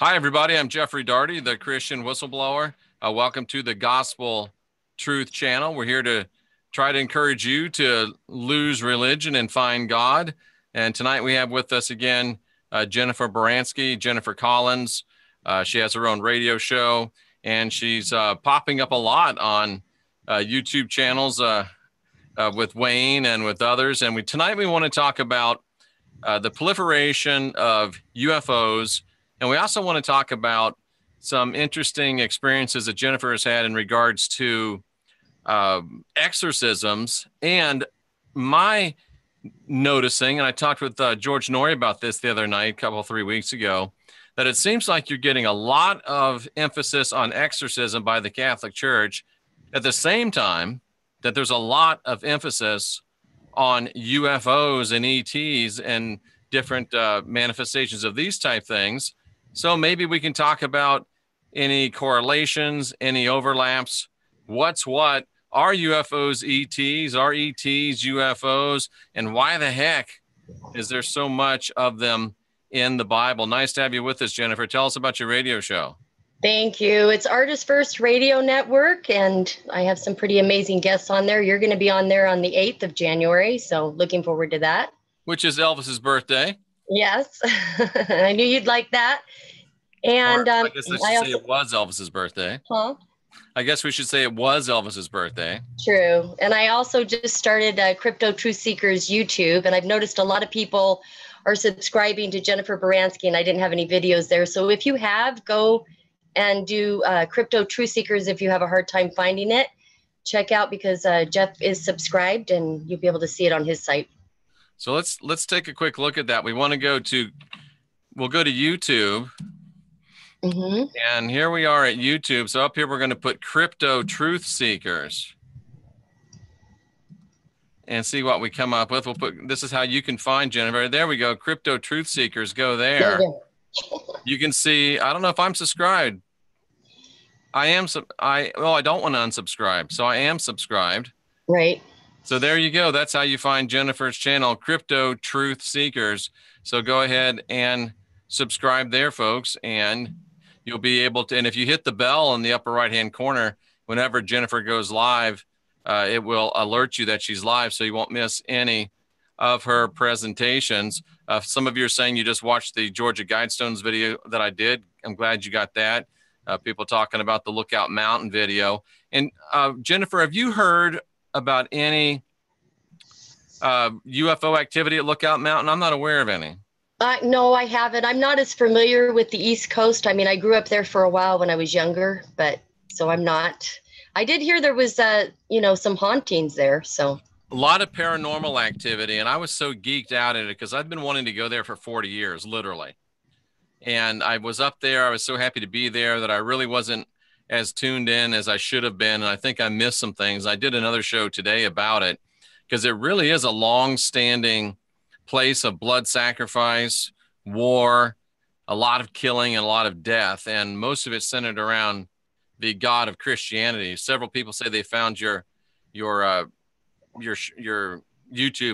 Hi, everybody. I'm Jeffrey Daugherty, the Christian Whistleblower. Welcome to the Gospel Truth Channel. We're here to try to encourage you to lose religion and find God. And tonight we have with us again Jennifer Baranske, Jennifer Collins. She has her own radio show, and she's popping up a lot on YouTube channels with Wayne and with others. And tonight we want to talk about the proliferation of UFOs. And we also want to talk about some interesting experiences that Jennifer has had in regards to exorcisms. And my noticing, and I talked with George Norrie about this the other night, 3 weeks ago, that it seems like you're getting a lot of emphasis on exorcism by the Catholic Church at the same time that there's a lot of emphasis on UFOs and ETs and different manifestations of these type things. So maybe we can talk about any correlations, any overlaps, what's what, are UFOs ETs, are ETs UFOs, and why the heck is there so much of them in the Bible? Nice to have you with us, Jennifer. Tell us about your radio show. Thank you. It's Artist First Radio Network, and I have some pretty amazing guests on there. You're going to be on there on the 8th of January, so looking forward to that. Which is Elvis's birthday. Yes, I knew you'd like that. And I guess I should say it was Elvis's birthday. Huh? I guess we should say it was Elvis's birthday. True. And I also just started Crypto Truth Seekers YouTube, and I've noticed a lot of people are subscribing to Jennifer Baranske, and I didn't have any videos there. So if you have, go and do Crypto Truth Seekers if you have a hard time finding it. Check out, because Jeff is subscribed, and you'll be able to see it on his site. So let's take a quick look at that. We'll go to YouTube. Mm-hmm. And here we are at YouTube. So up here, we're going to put Crypto Truth Seekers and see what we come up with. This is how you can find Jennifer. There we go. Crypto Truth Seekers. Go there. You can see, I don't know if I'm subscribed. I don't want to unsubscribe. So I am subscribed. Right. So there you go. That's how you find Jennifer's channel, Crypto Truth Seekers. So go ahead and subscribe there, folks, and you'll be able to. And if you hit the bell in the upper right-hand corner, whenever Jennifer goes live, it will alert you that she's live, so you won't miss any of her presentations. Some of you are saying you just watched the Georgia Guidestones video that I did. I'm glad you got that. People talking about the Lookout Mountain video. And Jennifer, have you heard about any UFO activity at Lookout Mountain? I'm not aware of any. No, I haven't. I'm not as familiar with the East Coast. I mean, I grew up there for a while when I was younger, but so I'm not. I did hear there was, some hauntings there. So a lot of paranormal activity, and I was so geeked out at it because I've been wanting to go there for 40 years, literally. And I was up there. I was so happy to be there that I really wasn't as tuned in as I should have been. And I think I missed some things. I did another show today about it because it really is a long-standing place of blood sacrifice, war, a lot of killing, and a lot of death. And most of it centered around the God of Christianity. Several people say they found your YouTube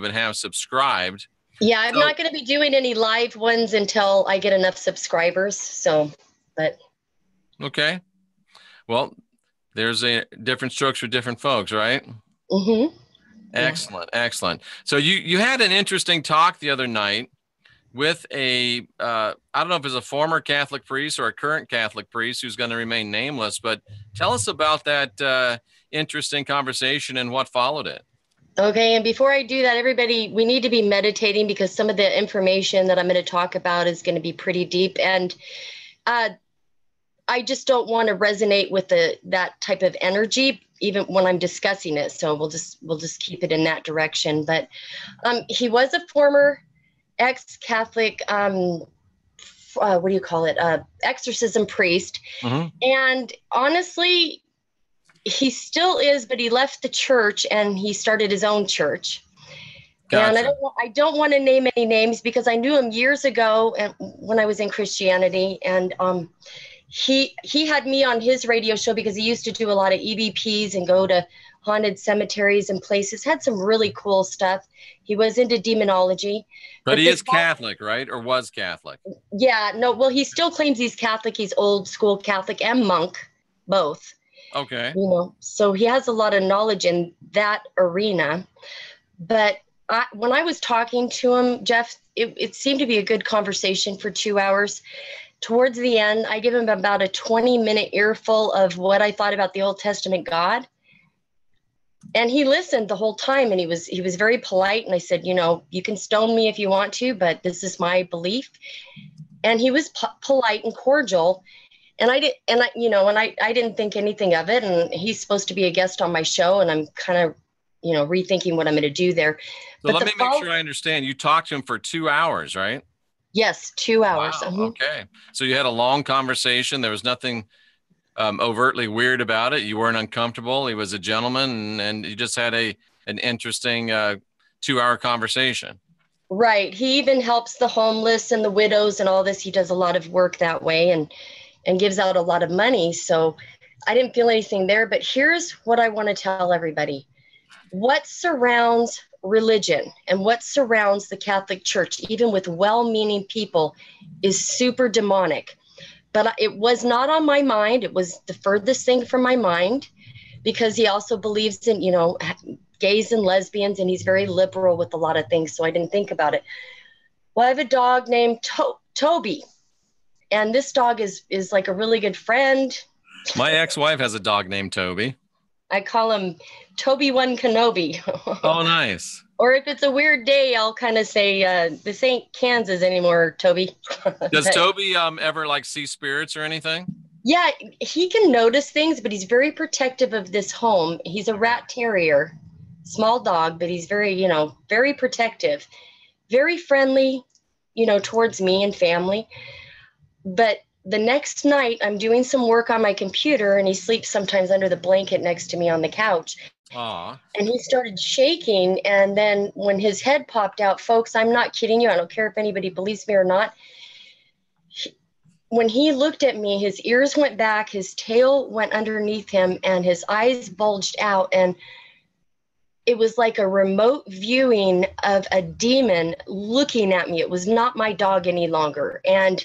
and have subscribed. Yeah, I'm not going to be doing any live ones until I get enough subscribers. Okay. Well, there's a different strokes for different folks, right? Mm-hmm. Excellent. Excellent. So you had an interesting talk the other night with I don't know if it's a former Catholic priest or a current Catholic priest who's going to remain nameless, but tell us about that interesting conversation and what followed it. Okay. And before I do that, everybody, we need to be meditating because some of the information that I'm going to talk about is going to be pretty deep. And I just don't want to resonate with that type of energy, even when I'm discussing it. So we'll just keep it in that direction. But he was a former ex-Catholic, exorcism priest. Mm-hmm. And honestly, he still is, but he left the church and he started his own church. Gotcha. And I don't want to name any names because I knew him years ago and when I was in Christianity. And he had me on his radio show because he used to do a lot of EVPs and go to haunted cemeteries and places, had some really cool stuff. He was into demonology. But he is Catholic, right? Or was Catholic? Yeah, no, well, he still claims he's Catholic. He's old school Catholic and monk, both. Okay. You know, so he has a lot of knowledge in that arena. But when I was talking to him, Jeff, it seemed to be a good conversation for 2 hours. Towards the end, I give him about a 20-minute earful of what I thought about the Old Testament God. And he listened the whole time, and he was very polite. And I said, you know, you can stone me if you want to, but this is my belief. And he was polite and cordial. And I didn't think anything of it. And he's supposed to be a guest on my show, and I'm kind of, you know, rethinking what I'm going to do there. So let me make sure I understand. You talked to him for 2 hours, right? Yes, 2 hours. Wow. Okay. So you had a long conversation. There was nothing overtly weird about it. You weren't uncomfortable. He was a gentleman, and you just had an interesting 2-hour conversation. Right. He even helps the homeless and the widows and all this. He does a lot of work that way and gives out a lot of money. So I didn't feel anything there. But here's what I want to tell everybody. What surrounds religion and what surrounds the Catholic Church, even with well-meaning people, is super demonic. But it was not on my mind. It was the furthest thing from my mind, because he also believes in, you know, gays and lesbians, and he's very liberal with a lot of things. So I didn't think about it. Well, I have a dog named Toby, and this dog is like a really good friend. My ex-wife has a dog named Toby. I call him Toby One Kenobi. Oh, nice. Or if it's a weird day, I'll kind of say, this ain't Kansas anymore, Toby. Does Toby ever like see spirits or anything? Yeah, he can notice things, but he's very protective of this home. He's a rat terrier, small dog, but he's very, you know, very protective, very friendly, you know, towards me and family. But the next night, I'm doing some work on my computer, and he sleeps sometimes under the blanket next to me on the couch. Aww. And he started shaking. And then when his head popped out, folks, I'm not kidding you, I don't care if anybody believes me or not. When he looked at me, his ears went back, his tail went underneath him, and his eyes bulged out. And it was like a remote viewing of a demon looking at me. It was not my dog any longer. And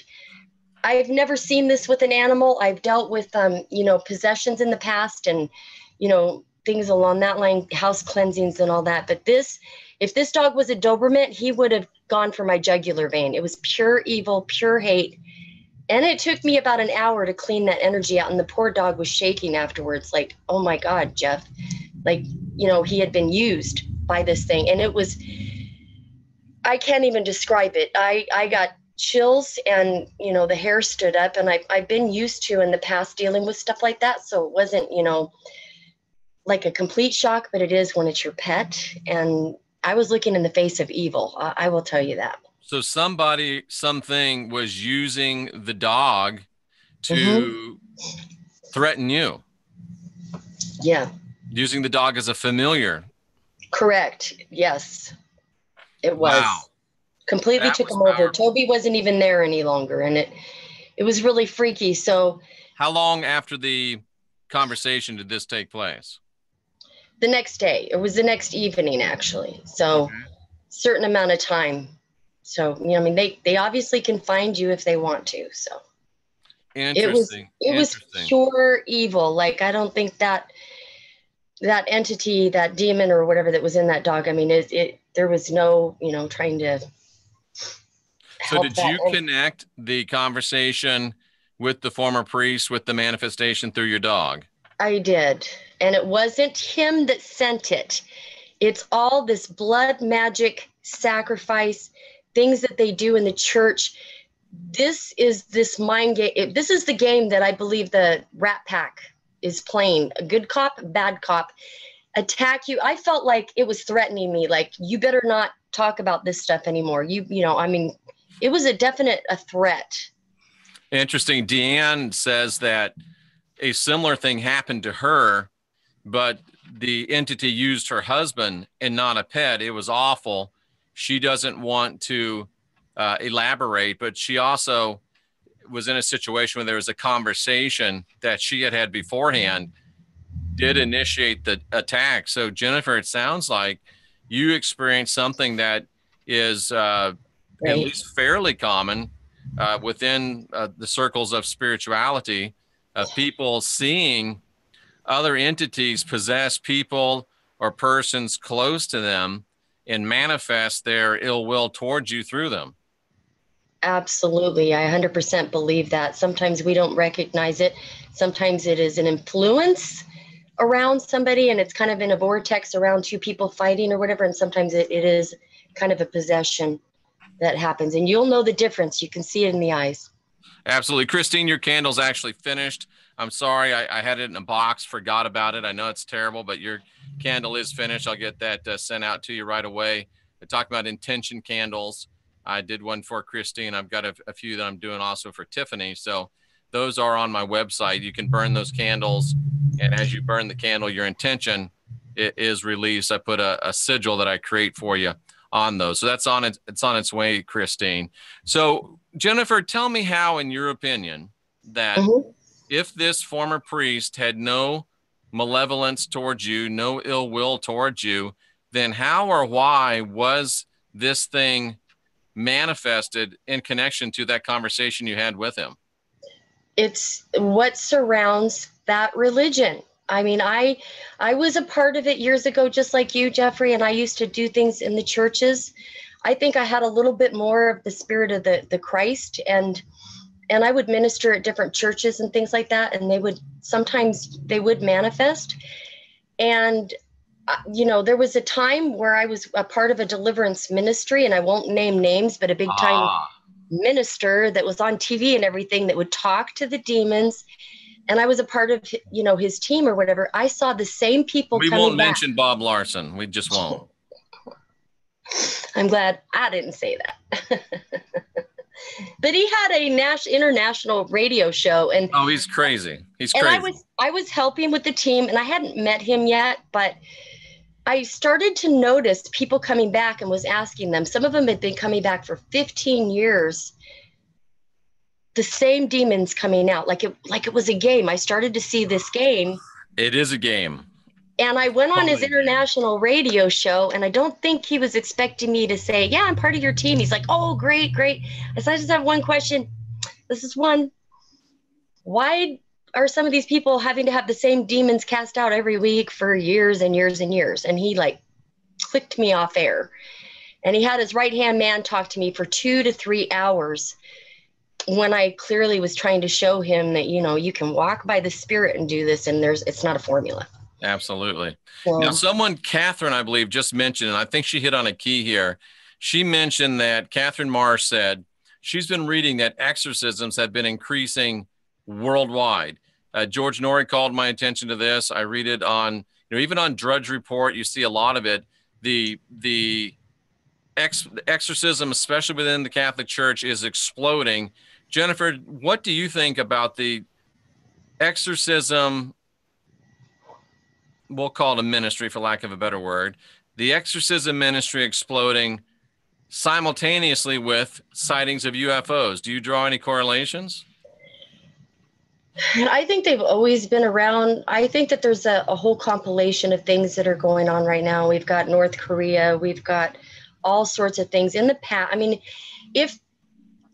I've never seen this with an animal. I've dealt with, you know, possessions in the past and, you know, things along that line, house cleansings and all that. But if this dog was a Doberman, he would have gone for my jugular vein. It was pure evil, pure hate. And it took me about an hour to clean that energy out. And the poor dog was shaking afterwards, like, oh my God, Jeff, like, you know, he had been used by this thing. And it was, I can't even describe it. I got chills, and, you know, the hair stood up, and I've been used to in the past dealing with stuff like that. So it wasn't, you know, like a complete shock, but it is when it's your pet. And I was looking in the face of evil. I will tell you that. So something was using the dog to threaten you. Yeah. Using the dog as a familiar. Correct. Yes, it was. Wow. Completely That took was him over. powerful. Toby wasn't even there any longer. And it was really freaky. So how long after the conversation did this take place? The next day. It was the next evening, actually. So certain amount of time. So, you know, I mean, they obviously can find you if they want to. So Interesting. It was pure evil. Like, I don't think that entity, that demon or whatever that was in that dog, I mean, there was no, you know, trying to So did you connect the conversation with the former priest, with the manifestation through your dog? I did. And it wasn't him that sent it. It's all this blood magic sacrifice, things that they do in the church. This is this mind game. This is the game that I believe the Rat Pack is playing. A good cop, bad cop, attack you. I felt like it was threatening me. Like, you better not talk about this stuff anymore. You know, I mean, it was a threat. Interesting. Deanne says that a similar thing happened to her, but the entity used her husband and not a pet. It was awful. She doesn't want to elaborate, but she also was in a situation where there was a conversation that she had beforehand. did initiate the attack. So Jennifer, it sounds like you experienced something that is at least fairly common within the circles of spirituality, of people seeing other entities possess people or persons close to them and manifest their ill will towards you through them. Absolutely. I 100% believe that. Sometimes we don't recognize it. Sometimes it is an influence around somebody and it's kind of in a vortex around two people fighting or whatever. And sometimes it is kind of a possession that happens. And you'll know the difference. You can see it in the eyes. Absolutely. Christine, your candle's actually finished. I'm sorry. I had it in a box, forgot about it. I know it's terrible, but your candle is finished. I'll get that sent out to you right away. I talked about intention candles. I did one for Christine. I've got a few that I'm doing also for Tiffany. So those are on my website. You can burn those candles. And as you burn the candle, your intention is released. I put a sigil that I create for you on those. So that's on it. It's on its way, Christine. So Jennifer, tell me how, in your opinion, that if this former priest had no malevolence towards you, no ill will towards you, then how or why was this thing manifested in connection to that conversation you had with him? It's what surrounds that religion. I mean, I was a part of it years ago, just like you, Jeffrey, and I used to do things in the churches. I think I had a little bit more of the spirit of the Christ, and I would minister at different churches and things like that, and they would manifest. And you know, there was a time where I was a part of a deliverance ministry, and I won't name names, but a big time minister that was on TV and everything that would talk to the demons. And I was a part of, you know, his team or whatever. I saw the same people. We won't mention Bob Larson. We just won't. I'm glad I didn't say that. But he had a international radio show, and oh, he's crazy. He's crazy. And I was helping with the team, and I hadn't met him yet, but I started to notice people coming back and was asking them. Some of them had been coming back for 15 years. The same demons coming out, like it was a game. I started to see this game. It is a game. And I went on his international radio show, and I don't think he was expecting me to say, yeah, I'm part of your team. He's like, oh, great, great. I said, I just have one question. This is one. Why are some of these people having to have the same demons cast out every week for years and years and years? And he like clicked me off air. And he had his right-hand man talk to me for 2 to 3 hours when I clearly was trying to show him that, you know, you can walk by the Spirit and do this, and it's not a formula. Absolutely. Now, someone, Catherine, I believe, just mentioned, and I think she hit on a key here. She mentioned that Catherine Marsh said she's been reading that exorcisms have been increasing worldwide. George Norrie called my attention to this. I read it on, you know, even on Drudge Report, you see a lot of it. The exorcism, especially within the Catholic Church, is exploding. Jennifer, what do you think about the exorcism? We'll call it a ministry, for lack of a better word. The exorcism ministry exploding simultaneously with sightings of UFOs. Do you draw any correlations? I think they've always been around. I think that there's a whole compilation of things that are going on right now. We've got North Korea. We've got all sorts of things in the past. I mean, if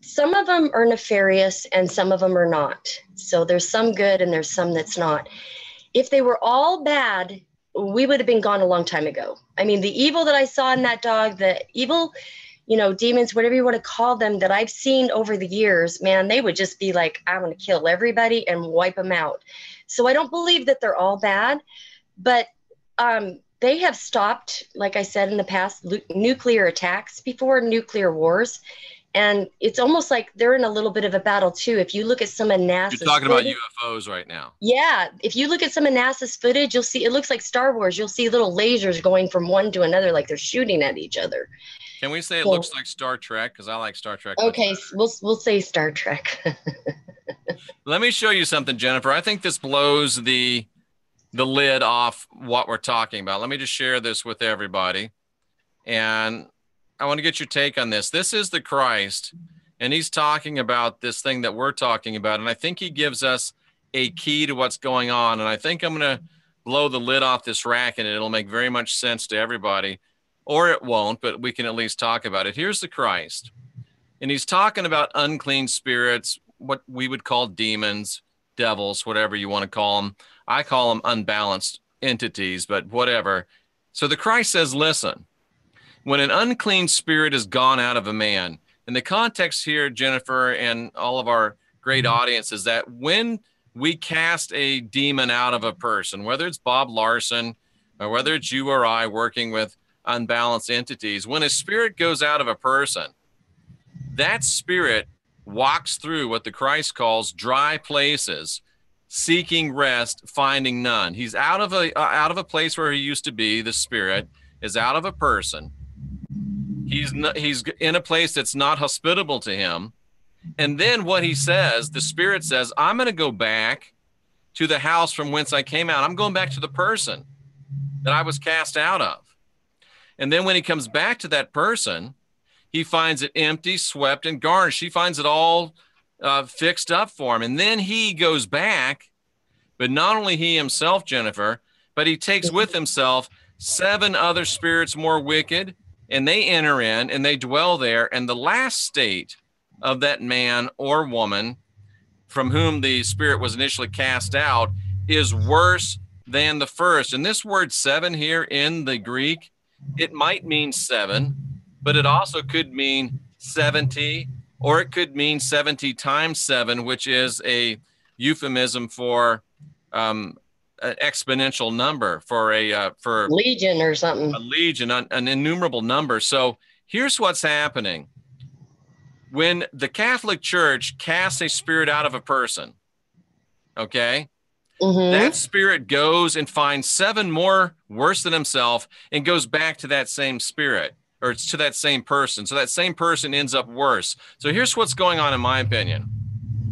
some of them are nefarious and some of them are not. So there's some good and there's some that's not. If they were all bad, we would have been gone a long time ago. I mean, the evil that I saw in that dog, the evil, you know, demons, whatever you want to call them, that I've seen over the years, man, they would just be like, I'm going to kill everybody and wipe them out. So I don't believe that they're all bad, but they have stopped, like I said in the past, nuclear attacks before, nuclear wars. And it's almost like they're in a little bit of a battle too. If you look at some of NASA's You're talking about UFOs right now. Yeah. If you look at some of NASA's footage, you'll see, it looks like Star Wars. You'll see little lasers going from one to another, like they're shooting at each other. Can we say it looks like Star Trek? Because I like Star Trek. Okay, we'll say Star Trek. Let me show you something, Jennifer. I think this blows the lid off what we're talking about. Let me just share this with everybody. And I want to get your take on this. This is the Christ, and he's talking about this thing that we're talking about. And I think he gives us a key to what's going on. And I think I'm going to blow the lid off this racket and it'll make very much sense to everybody, or it won't, but we can at least talk about it. Here's the Christ, and he's talking about unclean spirits, what we would call demons, devils, whatever you want to call them. I call them unbalanced entities, but whatever. So the Christ says, listen, when an unclean spirit is gone out of a man, and the context here, Jennifer, and all of our great audience, is that when we cast a demon out of a person, whether it's Bob Larson or whether it's you or I working with unbalanced entities, when a spirit goes out of a person, that spirit walks through what the Christ calls dry places, seeking rest, finding none. He's out of a place where he used to be. The spirit is out of a person. He's in a place that's not hospitable to him. And then what he says, the spirit says, I'm going to go back to the house from whence I came out. I'm going back to the person that I was cast out of. And then when he comes back to that person, he finds it empty, swept, and garnished. He finds it all fixed up for him. And then he goes back, but not only he himself, Jennifer, but he takes with himself 7 other spirits more wicked, and they enter in and they dwell there. And the last state of that man or woman from whom the spirit was initially cast out is worse than the first. And this word 7 here in the Greek, it might mean 7, but it also could mean 70, or it could mean 70 times 7, which is a euphemism for an exponential number, for legion or something. A legion, an innumerable number. So here's what's happening. When the Catholic Church casts a spirit out of a person, okay, that spirit goes and finds 7 more worse than himself and goes back to that same spirit, or to that same person. So that same person ends up worse. So here's what's going on, in my opinion.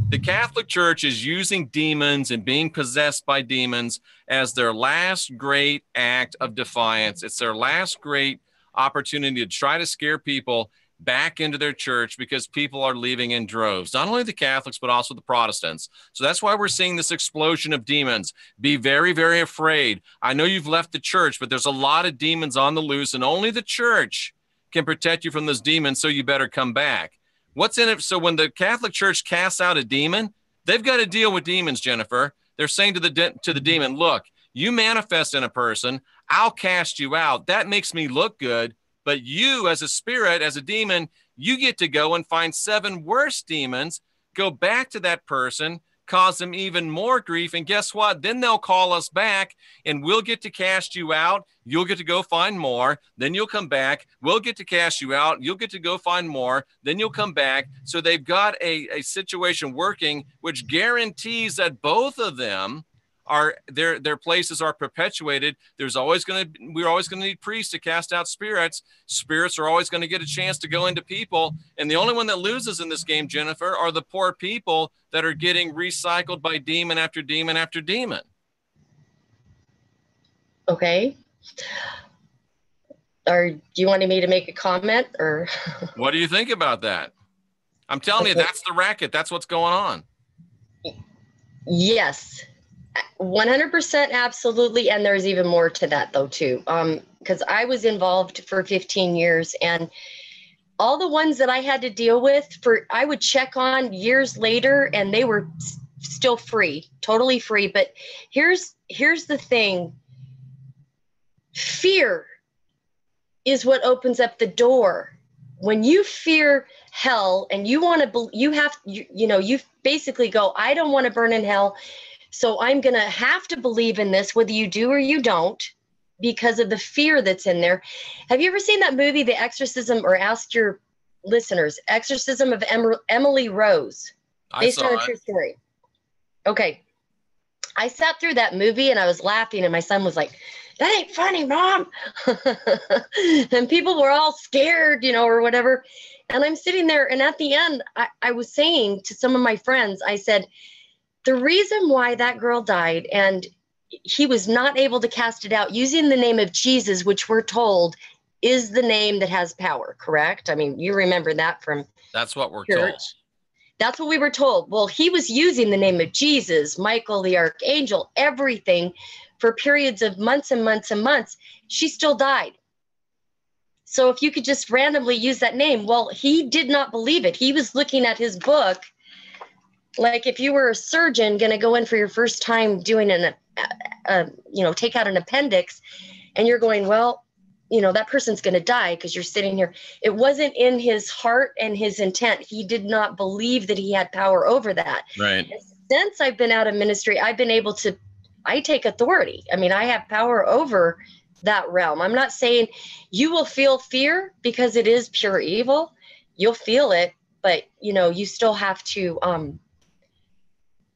The Catholic Church is using demons and being possessed by demons as their last great act of defiance. It's their last great opportunity to try to scare people back into their church, because people are leaving in droves, not only the Catholics, but also the Protestants. So that's why we're seeing this explosion of demons. Be very, very afraid. I know you've left the church, but there's a lot of demons on the loose, and only the church can protect you from those demons. So you better come back. What's in it? So when the Catholic Church casts out a demon, they've got to deal with demons, Jennifer. They're saying to the demon, look, you manifest in a person, I'll cast you out. That makes me look good. But you, as a spirit, as a demon, you get to go and find 7 worse demons, go back to that person, cause them even more grief. And guess what? Then they'll call us back and we'll get to cast you out. You'll get to go find more. Then you'll come back. We'll get to cast you out. You'll get to go find more. Then you'll come back. So they've got a situation working, which guarantees that both of them are their places are perpetuated. We're always going to need priests to cast out spirits. Spirits are always going to get a chance to go into people. And the only one that loses in this game, Jennifer, are the poor people that are getting recycled by demon after demon after demon. Okay. Or do you want me to make a comment, or? What do you think about that? I'm telling you, that's the racket. That's what's going on. Yes. 100% absolutely. And there's even more to that though too. Because I was involved for 15 years, and all the ones that I had to deal with, I would check on years later and they were still free, totally free. But here's the thing. Fear is what opens up the door. When you fear hell and you want to, you basically go, I don't want to burn in hell. So I'm going to have to believe in this, whether you do or you don't, because of the fear that's in there. Have you ever seen that movie, The Exorcism, or ask your listeners, Exorcism of Emily Rose, based on a true story? Okay. I sat through that movie and I was laughing, and my son was like, that ain't funny, Mom. And people were all scared, or whatever. And I'm sitting there, and at the end, I was saying to some of my friends, I said, the reason why that girl died and he was not able to cast it out using the name of Jesus, which we're told is the name that has power, correct? I mean, you remember that from That's what we're church. told. That's what we were told. Well, he was using the name of Jesus, Michael, the archangel, everything. for periods of months and months and months, she still died. So if you could just randomly use that name, well, he did not believe it. He was looking at his book like if you were a surgeon going to go in for your first time doing take out an appendix, and you're going, well, that person's going to die because you're sitting here. It wasn't in his heart and his intent. He did not believe that he had power over that. Right. And since I've been out of ministry, I've been able to, I take authority. I mean, I have power over that realm. I'm not saying you will feel fear because it is pure evil. You'll feel it, but you still have to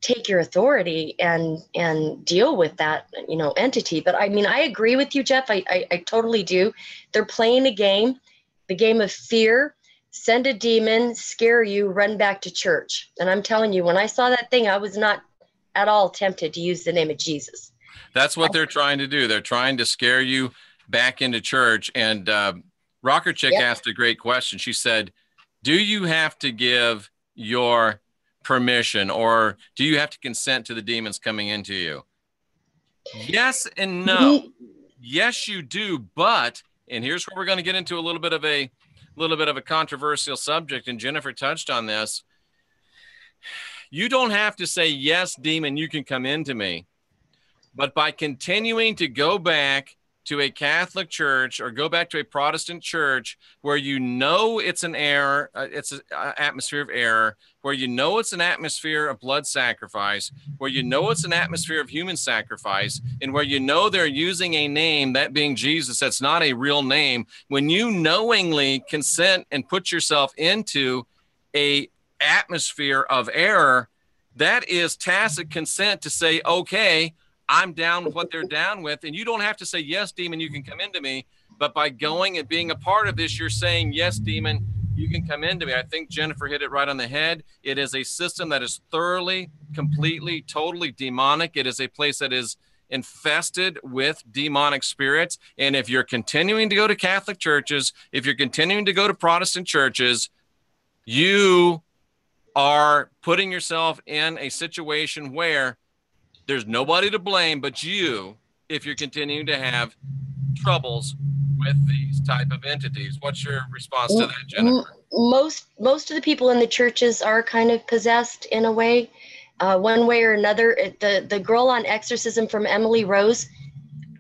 take your authority and deal with that entity. But I mean, I agree with you, Jeff. I totally do. They're playing a game, the game of fear. Send a demon, scare you, run back to church. And I'm telling you, when I saw that thing, I was not at all tempted to use the name of Jesus. That's what they're trying to do. They're trying to scare you back into church. And Rocker Chick asked a great question. She said, do you have to give your permission, or do you have to consent to the demons coming into you? Yes and no. Yes, you do. But, and here's where we're going to get into a little bit of a controversial subject. And Jennifer touched on this. You don't have to say, yes, demon, you can come into me. But by continuing to go back to a Catholic church or go back to a Protestant church where it's an error, it's an atmosphere of error, where it's an atmosphere of blood sacrifice, where it's an atmosphere of human sacrifice, and where they're using a name, that being Jesus, that's not a real name, when you knowingly consent and put yourself into a atmosphere of error, that is tacit consent to say, okay, I'm down with what they're down with. And you don't have to say, yes, demon, you can come into me. But by going and being a part of this, you're saying, yes, demon, you can come into me. I think Jennifer hit it right on the head. It is a system that is thoroughly, completely, totally demonic. It is a place that is infested with demonic spirits. And if you're continuing to go to Catholic churches, if you're continuing to go to Protestant churches, you are putting yourself in a situation where there's nobody to blame but you if you're continuing to have troubles with these type of entities. What's your response to that, Jennifer? Most of the people in the churches are kind of possessed in a way, one way or another. The girl on Exorcism from Emily Rose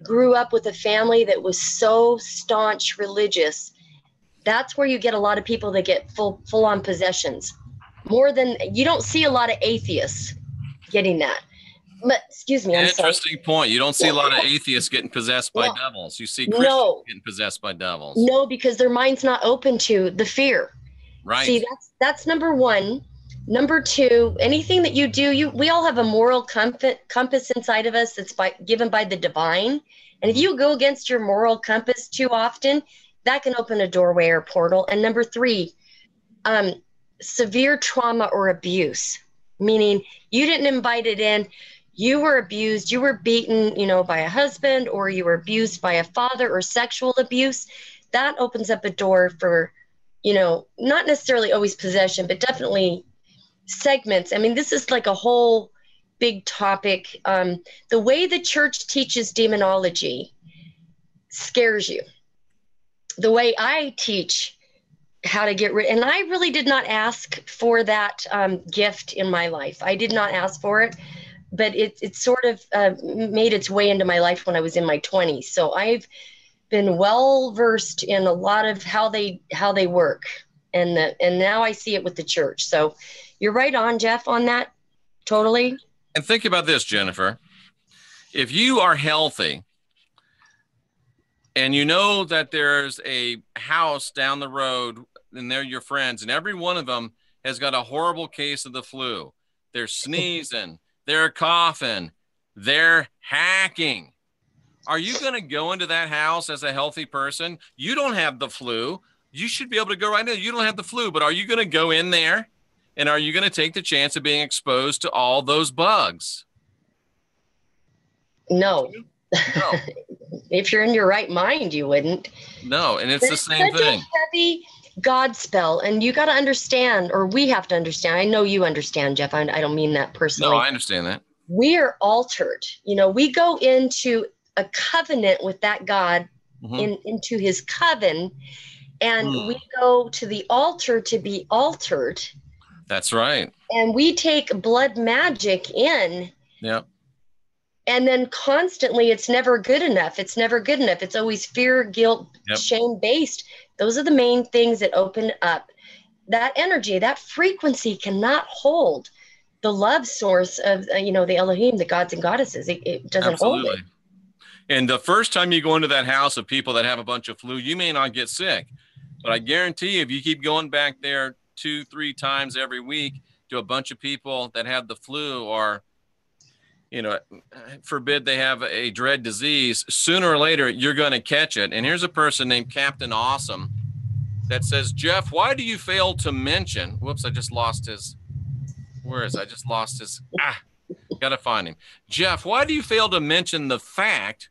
grew up with a family that was so staunch religious. That's where you get a lot of people that get full on possessions. You don't see a lot of atheists getting that. But excuse me, interesting point. You don't see a lot of atheists getting possessed by devils. You see Christians getting possessed by devils. No, because their mind's not open to the fear. Right. See, that's number one. Number two, anything that you do, we all have a moral compass inside of us that's given by the divine. And if you go against your moral compass too often, that can open a doorway or portal. And number three, severe trauma or abuse, meaning you didn't invite it in. You were abused, you were beaten, by a husband, or you were abused by a father, or sexual abuse. That opens up a door for, not necessarily always possession, but definitely segments. I mean, this is like a whole big topic. The way the church teaches demonology scares you. The way I teach how to get rid, and I really did not ask for that gift in my life. I did not ask for it. But it sort of made its way into my life when I was in my 20s. So I've been well versed in a lot of how they work, and now I see it with the church. So you're right on, Jeff, on that, totally. And think about this, Jennifer. If you are healthy, and you know that there's a house down the road, and they're your friends, and every one of them has got a horrible case of the flu. They're sneezing. They're coughing, they're hacking. Are you going to go into that house as a healthy person? You don't have the flu. You should be able to go right now. You don't have the flu, but are you going to go in there? And are you going to take the chance of being exposed to all those bugs? No. If you're in your right mind, you wouldn't. No, and it's the same thing. It's a heavy God spell, and you got to understand, or we have to understand. I know you understand, Jeff. I don't mean that personally. No, I understand that. we are altered. You know, we go into a covenant with that God, into his coven, and we go to the altar to be altered. That's right. And we take blood magic in. Yep. And then constantly, it's never good enough. It's never good enough. It's always fear, guilt, shame based. Those are the main things that open up that energy. That frequency cannot hold the love source of, you know, the Elohim, the gods and goddesses. It doesn't hold it. And the first time you go into that house of people that have a bunch of flu, you may not get sick. But I guarantee you, if you keep going back there 2-3 times every week to a bunch of people that have the flu, or, you know, forbid they have a dread disease, sooner or later, you're going to catch it. And here's a person named Captain Awesome that says, Jeff, why do you fail to mention, whoops, I just lost his, where is, I just lost his, got to find him. Jeff, why do you fail to mention the fact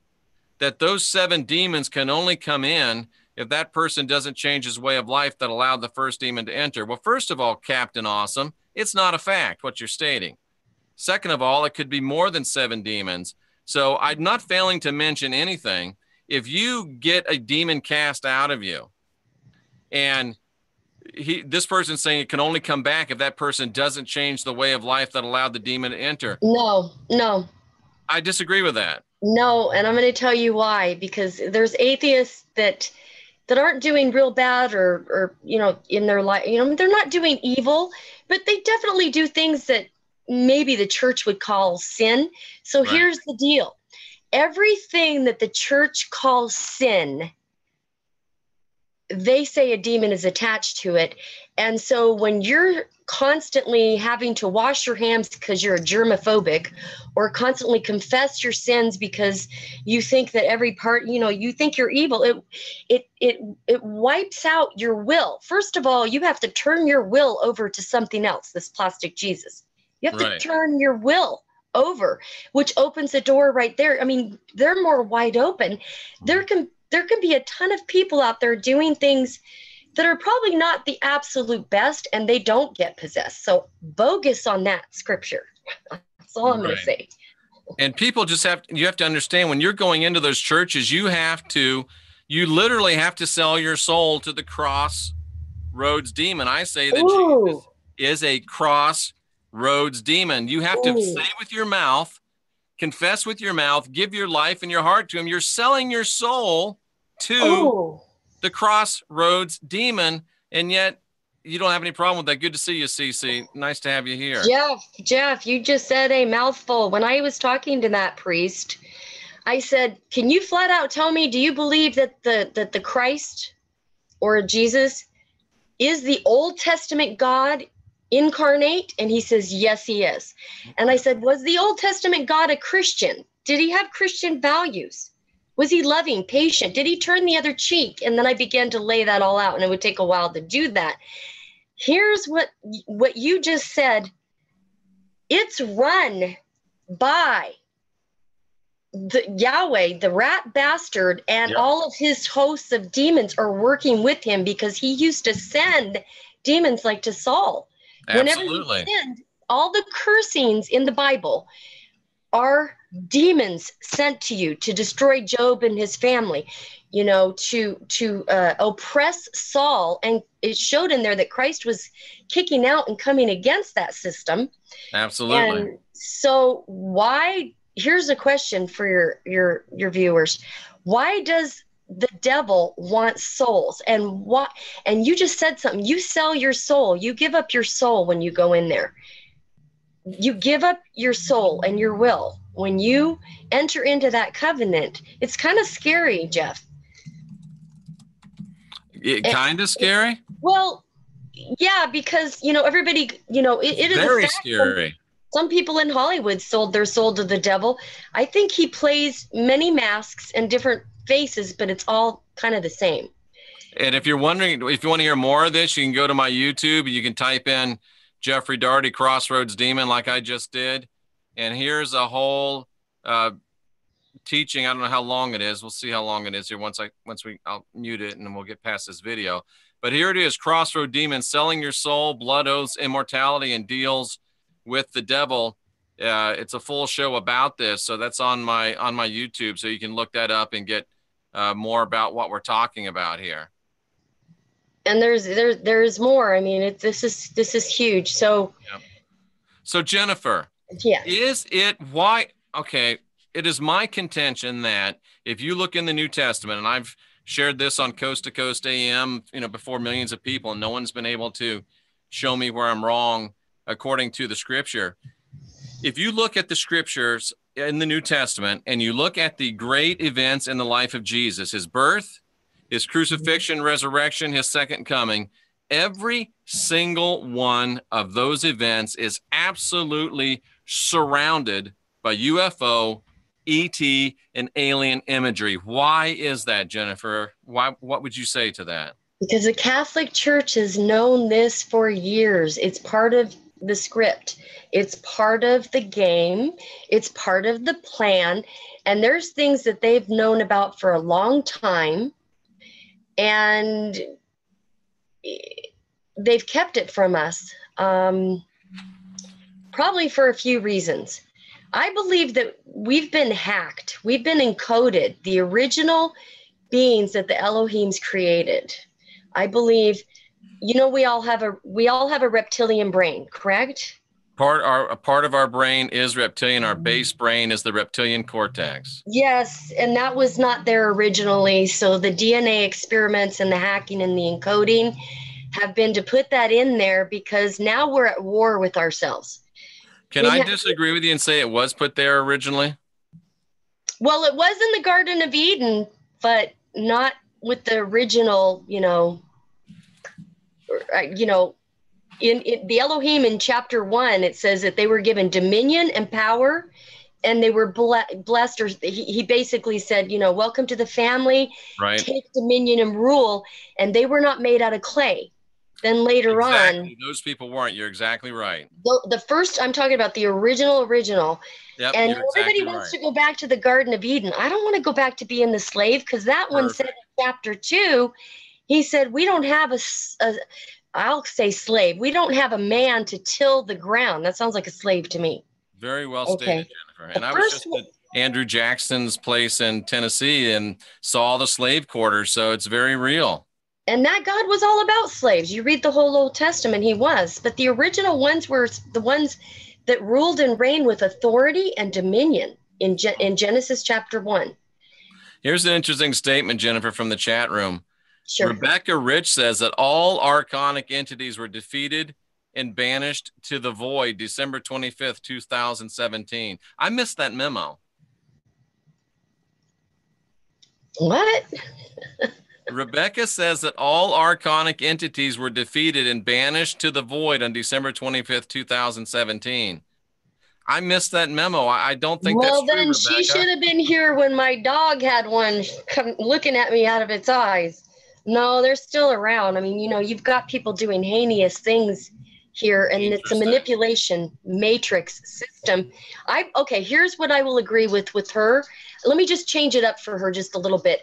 that those 7 demons can only come in if that person doesn't change his way of life that allowed the first demon to enter? Well, first of all, Captain Awesome, it's not a fact what you're stating. Second of all, it could be more than 7 demons. So I'm not failing to mention anything. If you get a demon cast out of you, and this person's saying it can only come back if that person doesn't change the way of life that allowed the demon to enter. No. I disagree with that. No, and I'm going to tell you why. Because there's atheists that aren't doing real bad, or you know, in their life, you know, they're not doing evil, but they definitely do things that maybe the church would call sin. So here's the deal. Everything that the church calls sin, they say a demon is attached to it. And so when you're constantly having to wash your hands because you're a germophobic, or constantly confess your sins because you think that every part, you know, you think you're evil, it wipes out your will. First of all, you have to turn your will over to something else, this plastic Jesus. You have to turn your will over, which opens the door right there. I mean, they're more wide open. There can be a ton of people out there doing things that are probably not the absolute best, and they don't get possessed. So bogus on that scripture. That's all I'm going to say. And people just you have to understand, when you're going into those churches, you literally have to sell your soul to the crossroads demon. I say that Jesus is a crossroads demon. You have to say with your mouth, confess with your mouth, give your life and your heart to him. You're selling your soul to the crossroads demon, and yet you don't have any problem with that. Good to see you, Cece. Nice to have you here. Jeff, you just said a mouthful. When I was talking to that priest, I said, can you flat out tell me, do you believe that the Christ or Jesus is the Old Testament God incarnate? And he says, yes, he is. And I said, was the Old Testament God a Christian? Did he have Christian values? Was he loving, patient? Did he turn the other cheek? And then I began to lay that all out, and it would take a while to do that. Here's what you just said. It's run by the Yahweh, the rat bastard, and all of his hosts of demons are working with him, because he used to send demons like to Saul. Absolutely. Whenever he sinned, all the cursings in the Bible are demons sent to you to destroy Job and his family, you know, to oppress Saul. And it showed in there that Christ was kicking out and coming against that system. Absolutely. And so here's a question for your viewers. Why does the devil want souls? And you just said something. You sell your soul. You give up your soul when you go in there. You give up your soul and your will. When you enter into that covenant, it's kind of scary, Jeff. Kind of scary? Well, yeah, because, you know, everybody, you know, it is very scary. Some people in Hollywood sold their soul to the devil. I think he plays many masks and different faces, but it's all kind of the same. And if you're wondering, if you want to hear more of this, you can go to my YouTube. You can type in Jeffrey Daugherty Crossroads Demon, like I just did. And here's a whole teaching. I don't know how long it is. We'll see how long it is here I'll mute it, and then we'll get past this video. But here it is: Crossroad Demon, selling your soul, blood oaths, immortality, and deals with the devil. It's a full show about this, so that's on my YouTube, so you can look that up and get more about what we're talking about here. And there's more. I mean, this is huge. So, yeah. So Jennifer, yeah, is it why? Okay, it is my contention that if you look in the New Testament, and I've shared this on Coast to Coast AM, before millions of people, and no one's been able to show me where I'm wrong according to the Scripture. If you look at the Scriptures in the New Testament and you look at the great events in the life of Jesus, his birth, his crucifixion, resurrection, his second coming, every single one of those events is absolutely surrounded by UFO, ET, and alien imagery. Why is that, Jennifer? What would you say to that? Because the Catholic Church has known this for years. It's part of the script. It's part of the game. It's part of the plan. And there's things that they've known about for a long time. And they've kept it from us, probably for a few reasons. I believe that we've been hacked. We've been encoded. The original beings that the Elohims created. I believe, we all have a reptilian brain, correct? A part of our brain is reptilian. Our base brain is the reptilian cortex. Yes, and that was not there originally. So the DNA experiments and the hacking and the encoding have been to put that in there because now we're at war with ourselves. Can I disagree with you and say it was put there originally? Well, it was in the Garden of Eden, but not with the original, in the Elohim in chapter 1, it says that they were given dominion and power, and they were blessed. Or he basically said, welcome to the family, right? Take dominion and rule. And they were not made out of clay. Then later on, those people weren't. You're exactly right. The first, I'm talking about the original. Yep, and everybody wants to go back to the Garden of Eden. I don't want to go back to being the slave, because that one said in chapter 2, he said, we don't have I'll say slave. We don't have a man to till the ground. That sounds like a slave to me. Very well stated, Jennifer. And I was just at Andrew Jackson's place in Tennessee and saw the slave quarters, so it's very real. And that God was all about slaves. You read the whole Old Testament, he was. But the original ones were the ones that ruled and reigned with authority and dominion in Genesis chapter 1. Here's an interesting statement, Jennifer, from the chat room. Sure. Rebecca Rich says that all archonic entities were defeated and banished to the void December 25th, 2017. I missed that memo. What? Rebecca says that all archonic entities were defeated and banished to the void on December 25th, 2017. I missed that memo. I don't think that's true, Rebecca. Well, then she should have been here when my dog had one looking at me out of its eyes. No, they're still around. I mean, you've got people doing heinous things here, and it's a manipulation matrix system. Here's what I will agree with her. Let me just change it up for her just a little bit.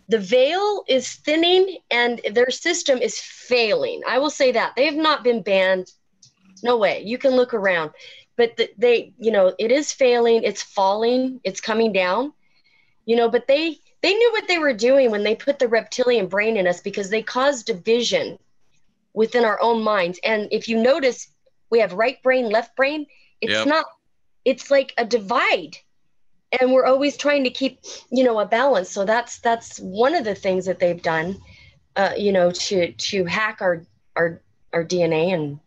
The veil is thinning and their system is failing. I will say that. They have not been banned. No way. You can look around. But it is failing. It's falling. It's coming down. But they knew what they were doing when they put the reptilian brain in us, because they caused division within our own minds. And if you notice, we have right brain, left brain. It's like a divide. And we're always trying to keep, a balance. So that's one of the things that they've done, to hack our DNA and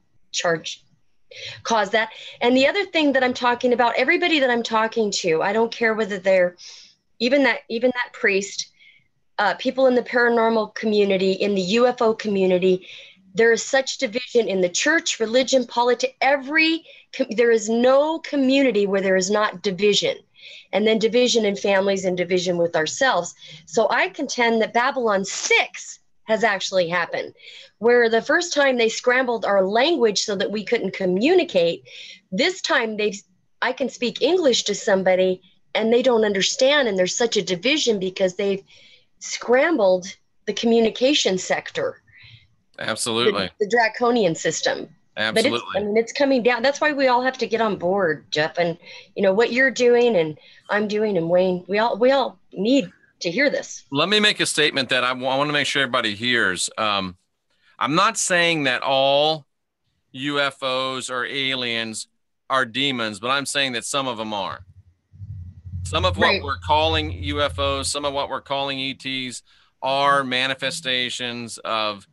cause that. And the other thing that I'm talking about, everybody that I'm talking to, I don't care whether they're even that priest, people in the paranormal community, in the UFO community, there is such division in the church, religion, politics, there is no community where there is not division. And then division in families and division with ourselves. So I contend that Babylon 6 has actually happened, where the first time they scrambled our language so that we couldn't communicate. This time I can speak English to somebody and they don't understand. And there's such a division because they've scrambled the communication sector. Absolutely. The draconian system. But it's, I Absolutely. mean, it's coming down. That's why we all have to get on board, Jeff. And you know what you're doing, and I'm doing, and Wayne. We all need to hear this. Let me make a statement that I want to make sure everybody hears. I'm not saying that all UFOs or aliens are demons, but I'm saying that some of them are. Some of what Right. we're calling UFOs, some of what we're calling ETs are manifestations of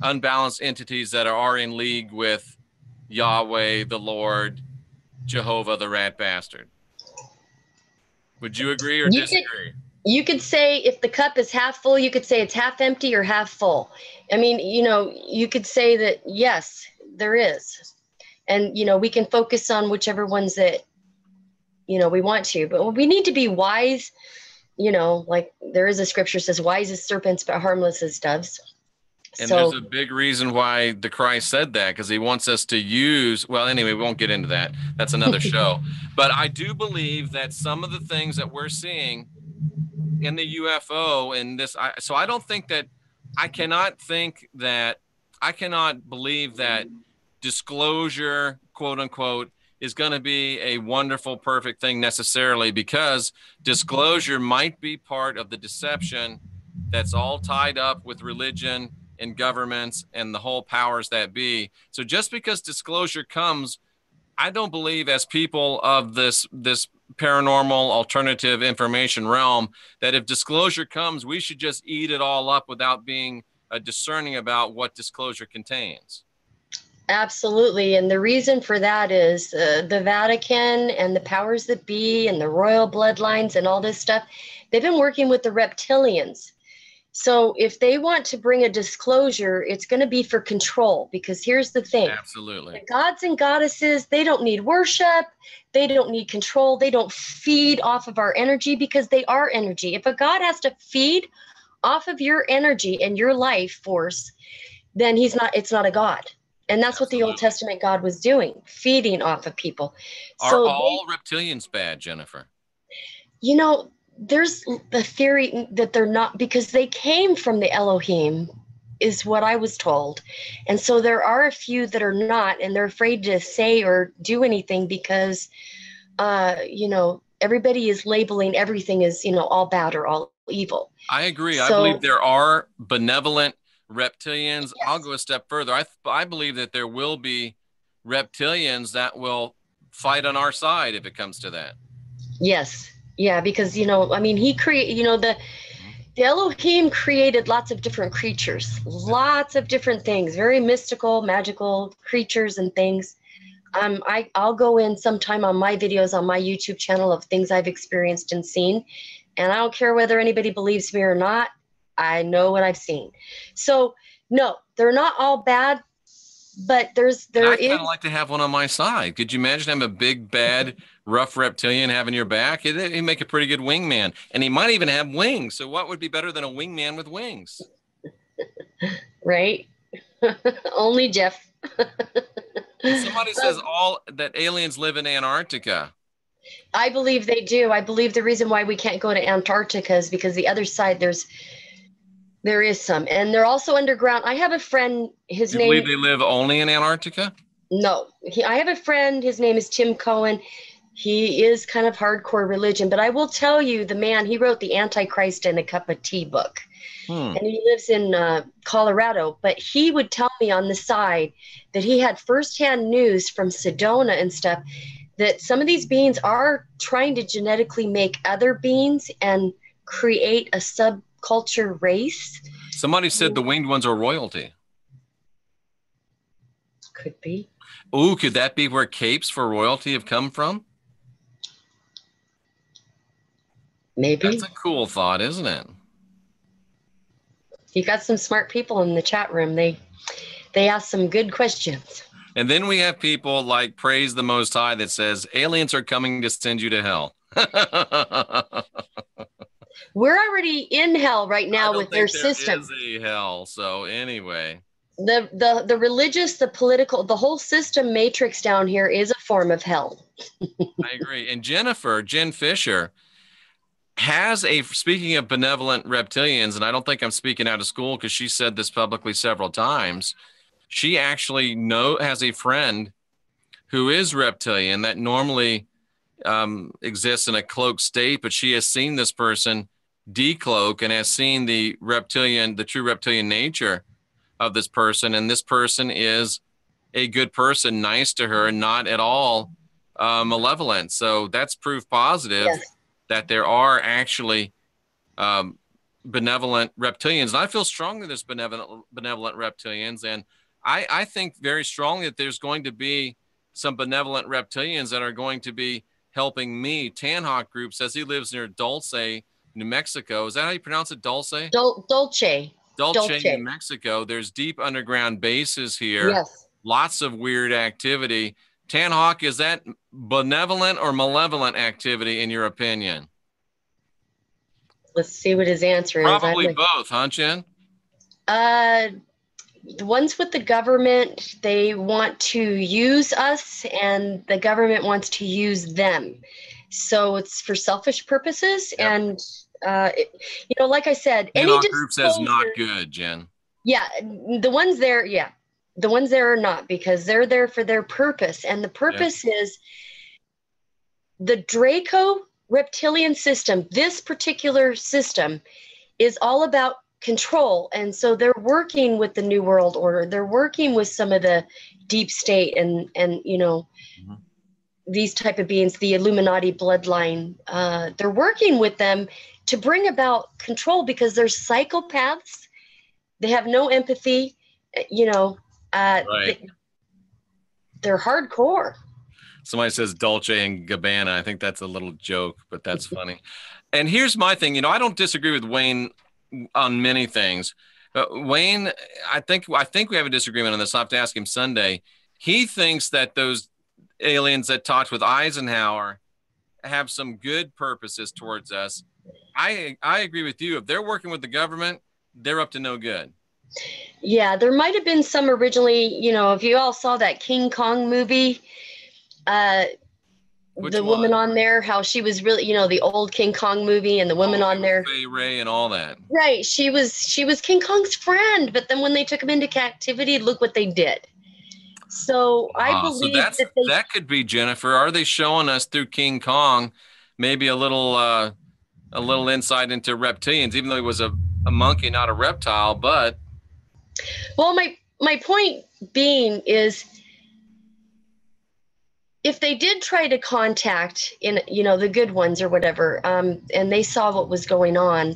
unbalanced entities that are in league with Yahweh, the Lord, Jehovah, the rat bastard. Would you agree or disagree? You could say if the cup is half full, you could say it's half empty or half full. I mean, you know, you could say that, yes, there is. And, you know, we can focus on whichever ones that, you know, we want to. But we need to be wise, you know, like there is a scripture says, wise as serpents, but harmless as doves. And So, there's a big reason why the Christ said that, because he wants us to use, well, anyway, we won't get into that. That's another show. But I do believe that some of the things that we're seeing in the UFO and this, so I don't think that, I cannot believe that disclosure, quote unquote, is going to be a wonderful, perfect thing necessarily, because disclosure might be part of the deception that's all tied up with religion and governments and the whole powers that be. So just because disclosure comes, I don't believe, as people of this paranormal alternative information realm, that if disclosure comes, we should just eat it all up without being discerning about what disclosure contains. absolutely. And the reason for that is the Vatican and the powers that be and the royal bloodlines and all this stuff, they've been working with the reptilians. So if they want to bring a disclosure, it's going to be for control, because here's the thing. Absolutely. The gods and goddesses, they don't need worship. They don't need control. They don't feed off of our energy, because they are energy. If a god has to feed off of your energy and your life force, then it's not a god. And that's what the Old Testament God was doing, feeding off of people. Are all reptilians bad, Jennifer? You know, there's the theory that they're not, because they came from the Elohim, is what I was told. And so there are a few that are not, and they're afraid to say or do anything because, you know, everybody is labeling everything as, you know, all bad or all evil. I agree. So, I believe there are benevolent reptilians. yes. I'll go a step further. I believe that there will be reptilians that will fight on our side if it comes to that. Yes. Yeah, because, you know, I mean, he created, you know, the Elohim created lots of different creatures, lots of different things, very mystical, magical creatures and things. I'll go in sometime on my videos on my YouTube channel of things I've experienced and seen. And I don't care whether anybody believes me or not. I know what I've seen. So no, they're not all bad, but I'd kind of like to have one on my side. Could you imagine having a big, bad, rough reptilian having your back? He'd make a pretty good wingman, and he might even have wings. So what would be better than a wingman with wings? Right? Only Jeff. Somebody says that aliens live in Antarctica. I believe they do. I believe the reason why we can't go to Antarctica is because the other side there is some, and they're also underground. I have a friend. You believe they live only in Antarctica? No, I have a friend. His name is Tim Cohen. He is kind of hardcore religion, but I will tell you, the man, he wrote the Antichrist in a Cup of Tea book, and he lives in Colorado. But he would tell me on the side that he had firsthand news from Sedona and stuff that some of these beings are trying to genetically make other beings and create a subculture race. Somebody said the winged ones are royalty. Could be. Ooh, could that be where capes for royalty have come from? Maybe. That's a cool thought, isn't it? You got some smart people in the chat room. They ask some good questions. And then we have people like Praise the Most High that says aliens are coming to send you to hell. We're already in hell right now with their system. There is a hell. So anyway, the religious, the political, the whole system matrix down here is a form of hell. I agree. And Jen Fisher has speaking of benevolent reptilians, and I don't think I'm speaking out of school because she said this publicly several times. she actually has a friend who is reptilian that normally exists in a cloaked state, but she has seen this person decloak and has seen the true reptilian nature of this person. And this person is a good person, nice to her, not at all malevolent. So that's proof positive that there are actually benevolent reptilians. And I feel strongly there's benevolent reptilians. And I think very strongly that there's going to be some benevolent reptilians that are going to be helping me. Tanhawk Group says he lives near Dulce, New Mexico. Is that how you pronounce it? Dulce? Dulce, New Mexico. There's deep underground bases here. Yes. Lots of weird activity. Tanhawk, is that benevolent or malevolent activity in your opinion? Let's see what his answer is. Probably both, huh, Jen? The ones with the government, they want to use us, and the government wants to use them. So it's for selfish purposes. Yep. And, like I said, any group says not good, Jen. Yeah, the ones there, the ones there are not, because they're there for their purpose. And the purpose is the Draco reptilian system. This particular system is all about control. And so they're working with the New World Order. They're working with some of the deep state and these type of beings, the Illuminati bloodline. They're working with them to bring about control, because they're psychopaths. They have no empathy, they're hardcore. Somebody says Dolce and Gabbana. I think that's a little joke, but that's funny. And here's my thing. I don't disagree with Wayne on many things. Wayne, I think we have a disagreement on this. I'll have to ask him Sunday. He thinks that those aliens that talked with Eisenhower have some good purposes towards us. I agree with you. If they're working with the government, they're up to no good. Yeah, there might have been some originally, if you all saw that King Kong movie, the woman on there, how she was really, the old King Kong movie, and the woman on there, Fay Ray and all that. Right. She was King Kong's friend, but then when they took him into captivity, look what they did. So I believe that could be, Jennifer. Are they showing us through King Kong maybe a little insight into reptilians, even though he was a monkey, not a reptile? But well, my point being is, if they did try to contact the good ones or whatever, and they saw what was going on,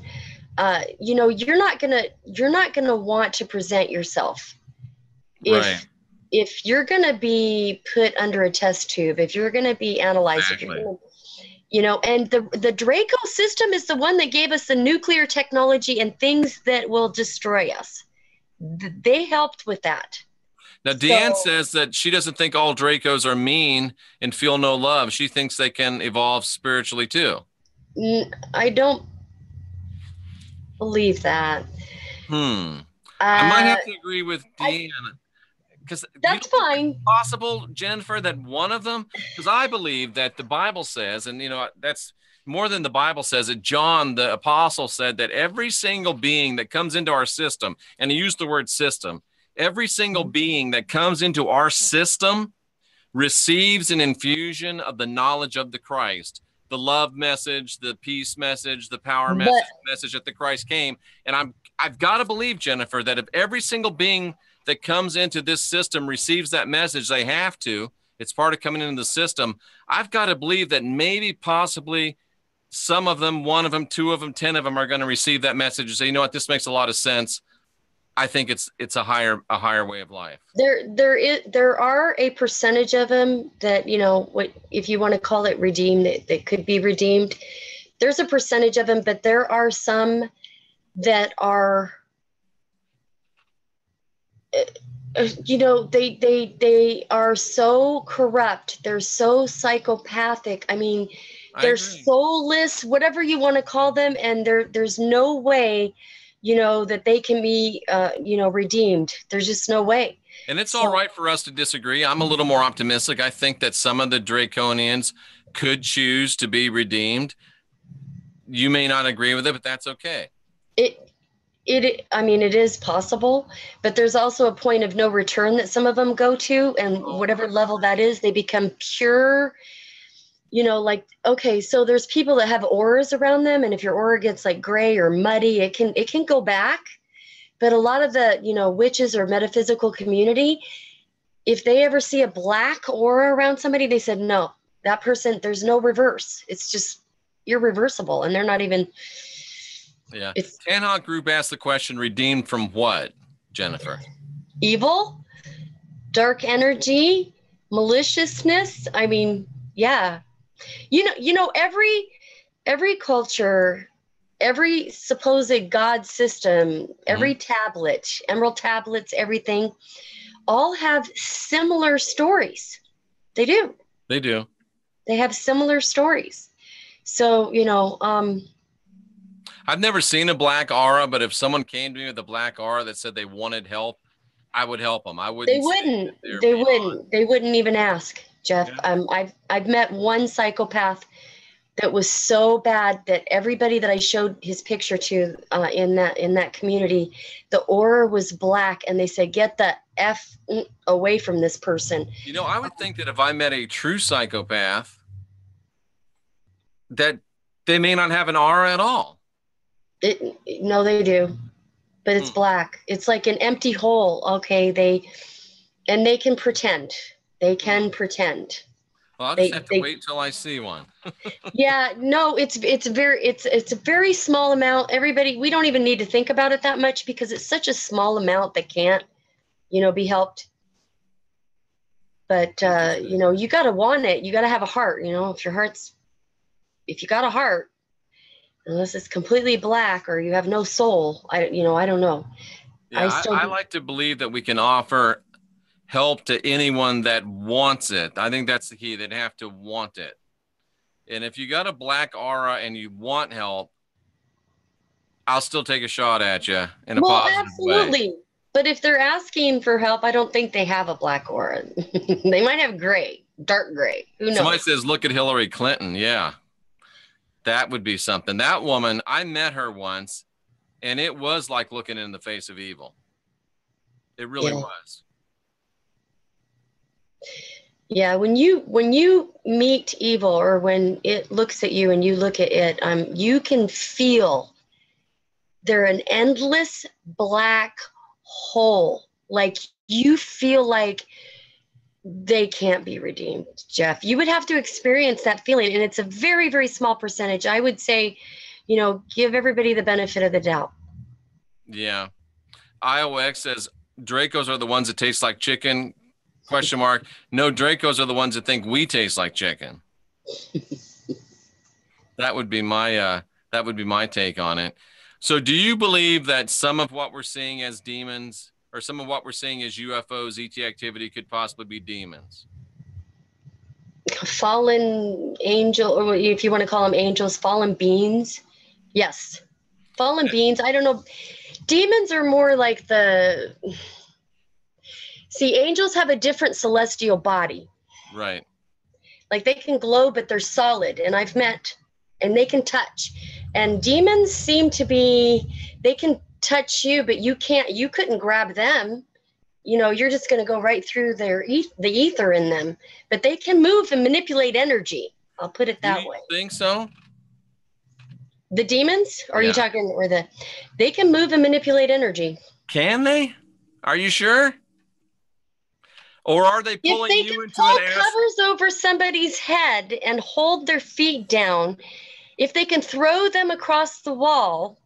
you're not gonna want to present yourself. If you're gonna be put under a test tube, if you're gonna be analyzed, if you're gonna, and the Draco system is the one that gave us the nuclear technology and things that will destroy us. They helped with that. Now, Deanne says that she doesn't think all Dracos are mean and feel no love. She thinks they can evolve spiritually too. I don't believe that. I might have to agree with Deanne, because that's fine. It's possible, Jennifer, that one of them, because I believe that the Bible says, and that's more than the Bible says it. John, the apostle, said that every single being that comes into our system, and he used the word system, every single being that comes into our system receives an infusion of the knowledge of the Christ, the love message, the peace message, the power message that the Christ came. And I've got to believe, Jennifer, that if every single being that comes into this system receives that message, they have to. It's part of coming into the system. I've got to believe that maybe, possibly, some of them, one of them, two of them, 10 of them are going to receive that message and say, you know what, this makes a lot of sense. I think it's a higher way of life. There are a percentage of them that, what, if you want to call it redeemed, that could be redeemed. There's a percentage of them, but there are some that are, they are so corrupt. They're so psychopathic. I mean, they're soulless, whatever you want to call them, and there's no way, that they can be, redeemed. There's just no way. And it's all right for us to disagree. I'm a little more optimistic. I think that some of the Draconians could choose to be redeemed. You may not agree with it, but that's okay. I mean, it is possible, but there's also a point of no return that some of them go to, and whatever level that is, they become pure, like, okay, so there's people that have auras around them, and if your aura gets like gray or muddy, it can go back. But a lot of the, witches or metaphysical community, if they ever see a black aura around somebody, they said, no, that person, there's no reverse. It's just irreversible, and they're not even. Yeah. Tanhawk Group asked the question, redeemed from what, Jennifer? Evil, dark energy, maliciousness. I mean, yeah. Every culture, every supposed God system, every tablet, emerald tablets, everything, all have similar stories. They do. They do. They have similar stories. So, I've never seen a black aura, but if someone came to me with a black aura that said they wanted help, I would help them. I wouldn't. They wouldn't even ask, Jeff. Yeah. I've met one psychopath that was so bad that everybody that I showed his picture to in that community, the aura was black, and they said, "Get the F away from this person." I would think that if I met a true psychopath, that they may not have an aura at all. No, they do, but it's black. It's like an empty hole. Okay, they can pretend. They can pretend. Well, I'll just have to wait till I see one. Yeah, no, it's a very small amount. Everybody, we don't even need to think about it that much because it's such a small amount that can't, be helped. But you got to want it. You got to have a heart. If you got a heart, unless it's completely black or you have no soul, I don't know. Yeah, I like to believe that we can offer help to anyone that wants it. I think that's the key. They'd have to want it. And if you got a black aura and you want help, I'll still take a shot at you in a positive absolutely. Way. But if they're asking for help, I don't think they have a black aura. They might have gray, dark gray. Who knows? Somebody says, look at Hillary Clinton. Yeah. That would be something. That woman, I met her once, and it was like looking in the face of evil. It really was. Yeah, when you meet evil, or when it looks at you and you look at it, you can feel they're an endless black hole. Like, you feel like they can't be redeemed, Jeff. You would have to experience that feeling, and it's a very, very small percentage. I would say, give everybody the benefit of the doubt. Yeah. IOX says Dracos are the ones that taste like chicken. ? No, Dracos are the ones that think we taste like chicken. That would be my take on it. So do you believe that some of what we're seeing as demons, or some of what we're seeing as UFOs, ET activity, could possibly be demons? Fallen angel, or if you want to call them angels, fallen beings. Yes. Fallen beings. I don't know. Demons are more like angels have a different celestial body. Right. Like, they can glow, but they're solid. And I've met, and they can touch. And demons seem to be, they can touch you, but you couldn't grab them. You're just going to go right through the ether in them. But they can move and manipulate energy. I'll put it that way. Do you think so? The demons? Or are you talking, they can move and manipulate energy. Can they? Are you sure? Or are they pulling you into an covers over somebody's head and hold their feet down, if they can throw them across the wall.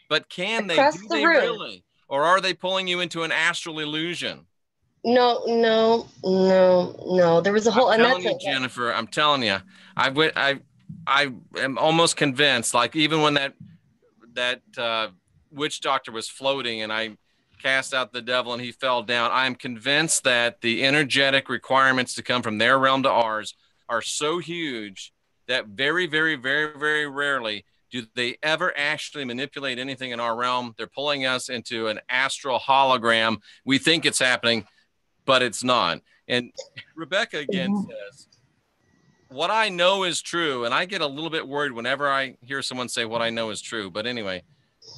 But can they? Do they really? Or are they pulling you into an astral illusion? No. There was a whole. I'm telling you, Jennifer. I'm telling you. I am almost convinced. Like, even when that witch doctor was floating, and I cast out the devil and he fell down, I'm convinced that the energetic requirements to come from their realm to ours are so huge that very, very, very, very rarely do they ever actually manipulate anything in our realm. They're pulling us into an astral hologram. We think it's happening, but it's not. And Rebecca again says, what I know is true. And I get a little bit worried whenever I hear someone say what I know is true. But anyway,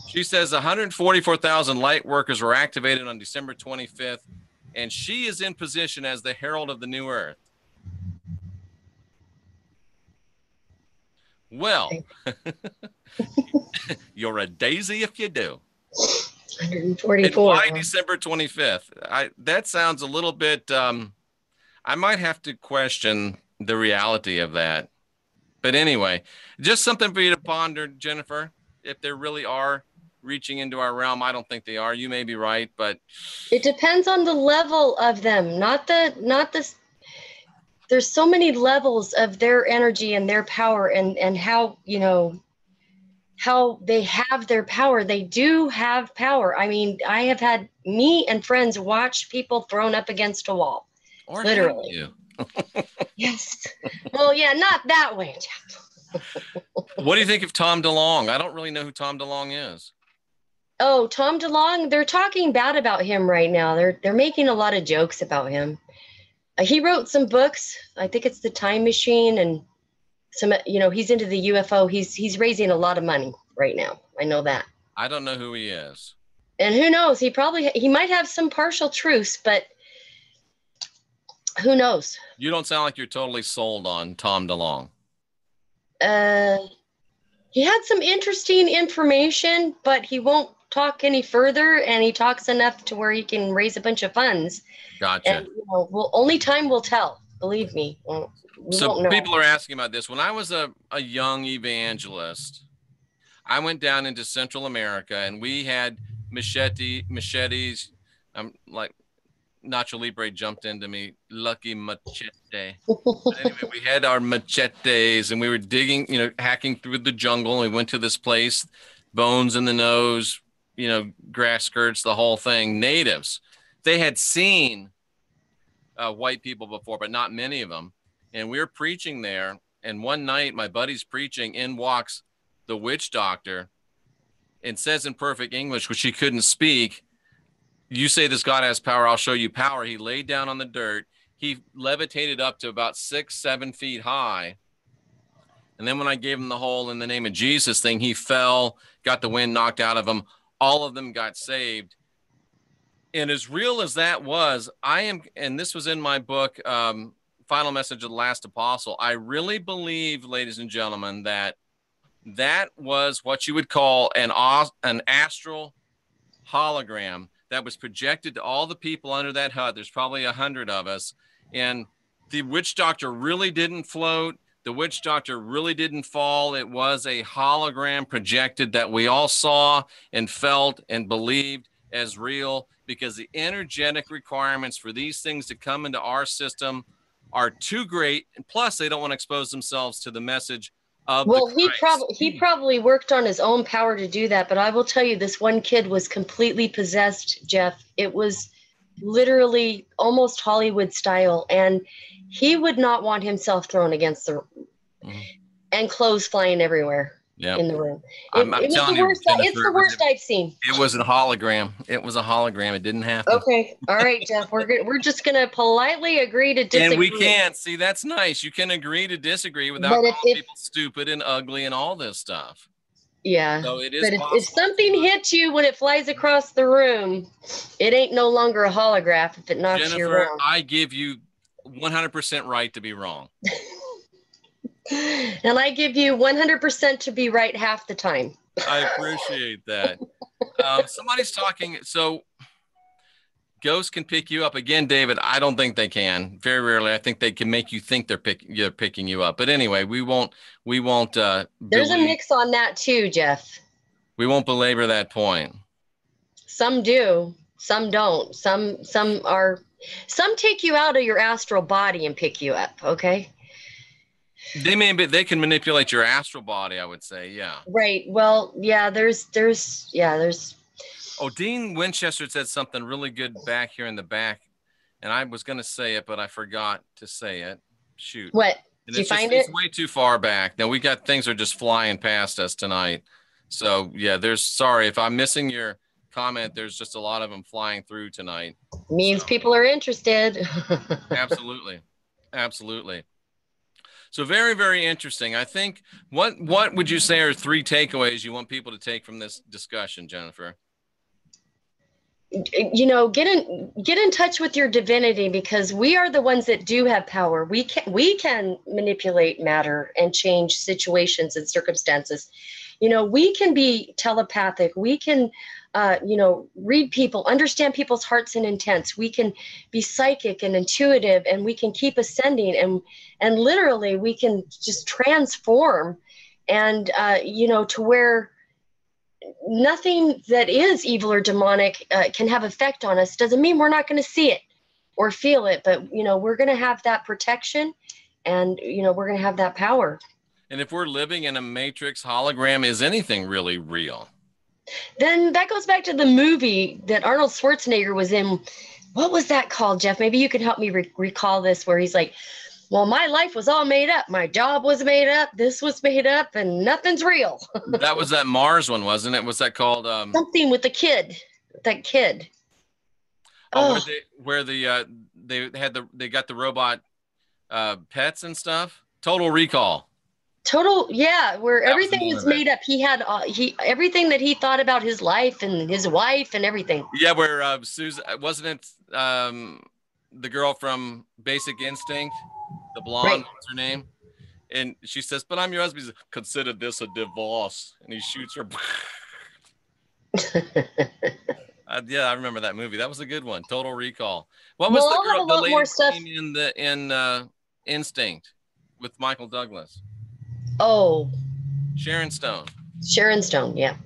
She says 144,000 light workers were activated on December 25th, and she is in position as the herald of the new earth. Well, you're a daisy if you do. 144. And why December 25th? That sounds a little bit, I might have to question the reality of that. But anyway, just something for you to ponder, Jennifer. If there really are reaching into our realm, I don't think they are. You may be right, but it depends on the level of them, not the. There's so many levels of their energy and their power, and how, how they have their power. They do have power. I mean, I have had me and friends watch people thrown up against a wall, or literally. you. Yes. Well, yeah, not that way, Jeff. What do you think of Tom DeLonge? I don't really know who Tom DeLonge is. Oh, Tom DeLonge, they're talking bad about him right now. They're making a lot of jokes about him. He wrote some books. I think it's The Time Machine, and some, he's into the UFO. He's raising a lot of money right now. I know that. I don't know who he is. And who knows? He might have some partial truths, but who knows? You don't sound like you're totally sold on Tom DeLonge. He had some interesting information, but he won't talk any further, and he talks enough to where he can raise a bunch of funds. Gotcha. And, only time will tell. Believe me. So people are asking about this. When I was a young evangelist, I went down into Central America, and we had machetes. I'm like, Nacho Libre jumped into me. Lucky machete. Anyway, we had our machetes, and we were digging, hacking through the jungle. And we went to this place, bones in the nose, grass skirts, the whole thing. Natives. They had seen white people before, but not many of them. And we were preaching there. And one night, my buddy's preaching, in walks the witch doctor and says in perfect English, which he couldn't speak, "You say this God has power, I'll show you power." He laid down on the dirt. He levitated up to about 6-7 feet high. And then when I gave him the whole "in the name of Jesus" thing, he fell, got the wind knocked out of him. All of them got saved. And as real as that was, and this was in my book, Final Message of the Last Apostle, I really believe, ladies and gentlemen, that was what you would call an astral hologram that was projected to all the people under that hut. There's probably 100 of us. And the witch doctor really didn't float. The witch doctor really didn't fall. It was a hologram projected that we all saw and felt and believed as real, because the energetic requirements for these things to come into our system are too great. And plus, they don't want to expose themselves to the message of he probably worked on his own power to do that. But I will tell you, this one kid was completely possessed, Jeff. It was literally almost Hollywood style, and he would not want himself thrown against the and clothes flying everywhere in the room. I'm telling you, Jennifer, it's the worst I've seen. It was a hologram. It was a hologram. It didn't happen. Okay. All right, Jeff. We're just going to politely agree to disagree. And we can't. See, that's nice. You can agree to disagree without calling people stupid and ugly and all this stuff. Yeah. So it is but if something hits you when it flies across the room, it ain't no longer a holograph if it knocks you around. I give you 100% right to be wrong. And I give you 100% to be right half the time. I appreciate that. Somebody's talking. So ghosts can pick you up again, David. I don't think they can. Very rarely. I think they can make you think they're picking you up. But anyway, we won't. There's a mix on that too, Jeff. We won't belabor that point. Some do. Some don't. Some take you out of your astral body and pick you up. Okay. They can manipulate your astral body, I would say. Yeah. Right. Well, yeah, there's. Oh, Dean Winchester said something really good back here in the back, and I was going to say it, but I forgot to say it. Shoot. What? Did you find it? It's way too far back. Now things are just flying past us tonight. So yeah, sorry if I'm missing your comment. There's just a lot of them flying through tonight. Means people are interested. Absolutely. Absolutely. So very, very interesting. I think what would you say are 3 takeaways you want people to take from this discussion, Jennifer? You know, get in touch with your divinity, because we are the ones that do have power. We can manipulate matter and change situations and circumstances. You know, we can be telepathic. We can you know, read people, understand people's hearts and intents. We can be psychic and intuitive, and we can keep ascending, and literally we can just transform, and you know, to where nothing that is evil or demonic can have effect on us. Doesn't mean we're not going to see it or feel it, but you know, we're going to have that protection, and you know, we're going to have that power. And if we're living in a matrix hologram, is anything really real? Then that goes back to the movie that Arnold Schwarzenegger was in. What was that called, Jeff? Maybe you can help me recall this, where he's like, well, my life was all made up. My job was made up. This was made up, and nothing's real. That was that Mars one, wasn't it? What's that called? Something with the kid. That kid. Oh, where they got the robot pets and stuff. Total Recall. Yeah, where everything was made up. He had everything that he thought about his life and his wife and everything. Yeah, where Susan, wasn't it the girl from Basic Instinct, the blonde, right. What's her name? And she says, "But I'm your husband." He's, "Consider this a divorce," and he shoots her. Yeah, I remember that movie. That was a good one. Total Recall. What was the girl? The lady in Instinct with Michael Douglas. Oh, Sharon Stone. Sharon Stone, yeah.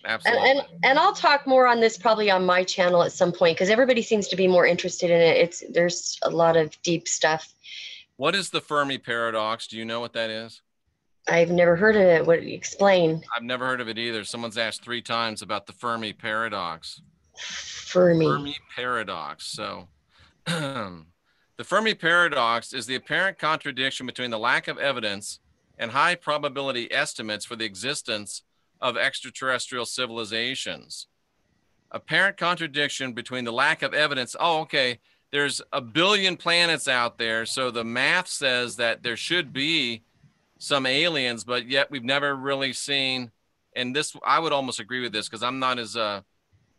Absolutely. And I'll talk more on this probably on my channel at some point, because everybody seems to be more interested in it. There's a lot of deep stuff. What is the Fermi paradox? Do you know what that is? I've never heard of it. What, explain? I've never heard of it either. Someone's asked 3 times about the Fermi paradox. Fermi paradox. So the Fermi paradox is the apparent contradiction between the lack of evidence and high probability estimates for the existence of extraterrestrial civilizations. Apparent contradiction between the lack of evidence. Oh, okay. There's a billion planets out there, so the math says that there should be some aliens, but yet we've never really seen, and this, I would almost agree with this, because I'm not as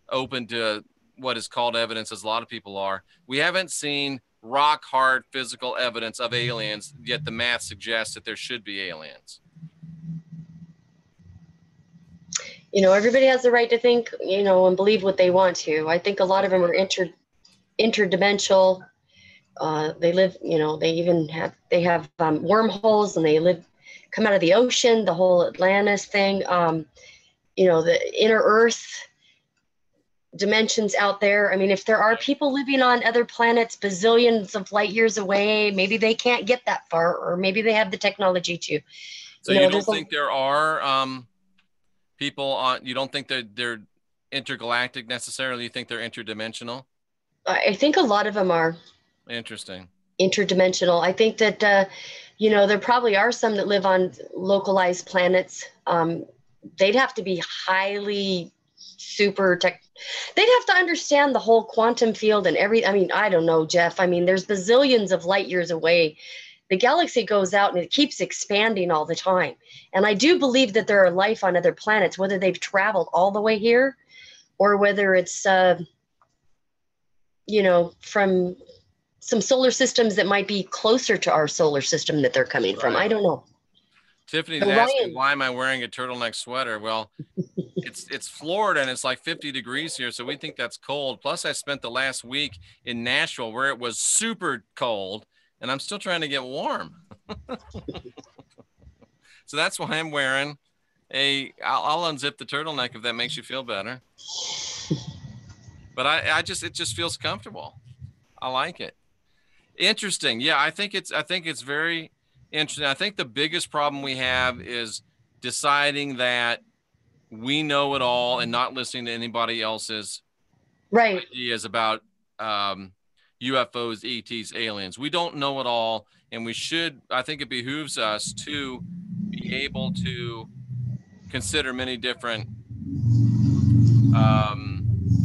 open to what is called evidence as a lot of people are. We haven't seen rock hard physical evidence of aliens, yet the math suggests that there should be aliens. You know, everybody has the right to think, you know, and believe what they want to. I think a lot of them are interdimensional. They live, you know, they have wormholes, and they come out of the ocean, the whole Atlantis thing, you know, the inner Earth dimensions out there. I mean, if there are people living on other planets bazillions of light years away, maybe they can't get that far, or maybe they have the technology to. So you don't think there are people on, you don't think that they're intergalactic necessarily? You think they're interdimensional? I think a lot of them are. Interesting. Interdimensional. I think that, you know, there probably are some that live on localized planets. They'd have to be highly they'd have to understand the whole quantum field and I mean, I don't know, Jeff. I mean, there's bazillions of light years away. The galaxy goes out and it keeps expanding all the time. And I do believe that there are life on other planets, whether they've traveled all the way here or whether it's, you know, from some solar systems that might be closer to our solar system that they're coming from. I don't know. Tiffany's asking, why am I wearing a turtleneck sweater? Well, it's Florida and it's like 50 degrees here, so we think that's cold. Plus, I spent the last week in Nashville where it was super cold, and I'm still trying to get warm. So that's why I'm wearing I'll unzip the turtleneck if that makes you feel better. But it just feels comfortable. I like it. Interesting. Yeah, I think it's very interesting. I think the biggest problem we have is deciding that we know it all and not listening to anybody else's ideas about UFOs, ETs, aliens. We don't know it all, and I think it behooves us to be able to consider many different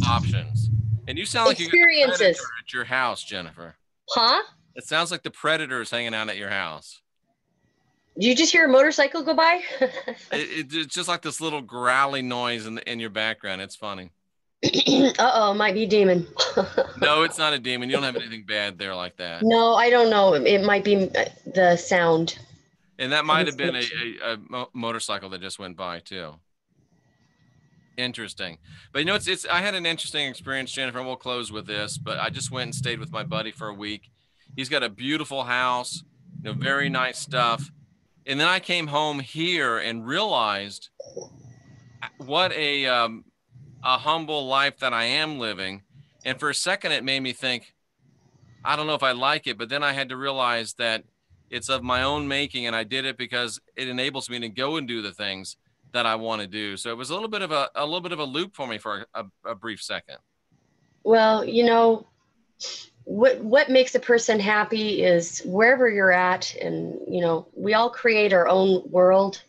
options. And you sound like you got a predator at your house, Jennifer. Huh? It sounds like the predator is hanging out at your house. Did you just hear a motorcycle go by? It's just like this little growling noise in your background. It's funny. Uh-oh, might be a demon. No, it's not a demon. You don't have anything bad there like that. No, I don't know. It might be the sound. And that might have been a motorcycle that just went by too. Interesting. But you know, I had an interesting experience, Jennifer, and we'll close with this, but I just went and stayed with my buddy for a week. He's got a beautiful house, you know, very nice stuff. And then I came home here and realized what a humble life that I am living. And for a second, it made me think, I don't know if I like it, but then I had to realize that it's of my own making, and I did it because it enables me to go and do the things that I want to do. So it was a little bit of a loop for me for a brief second. Well, you know, what makes a person happy is wherever you're at, and you know, we all create our own world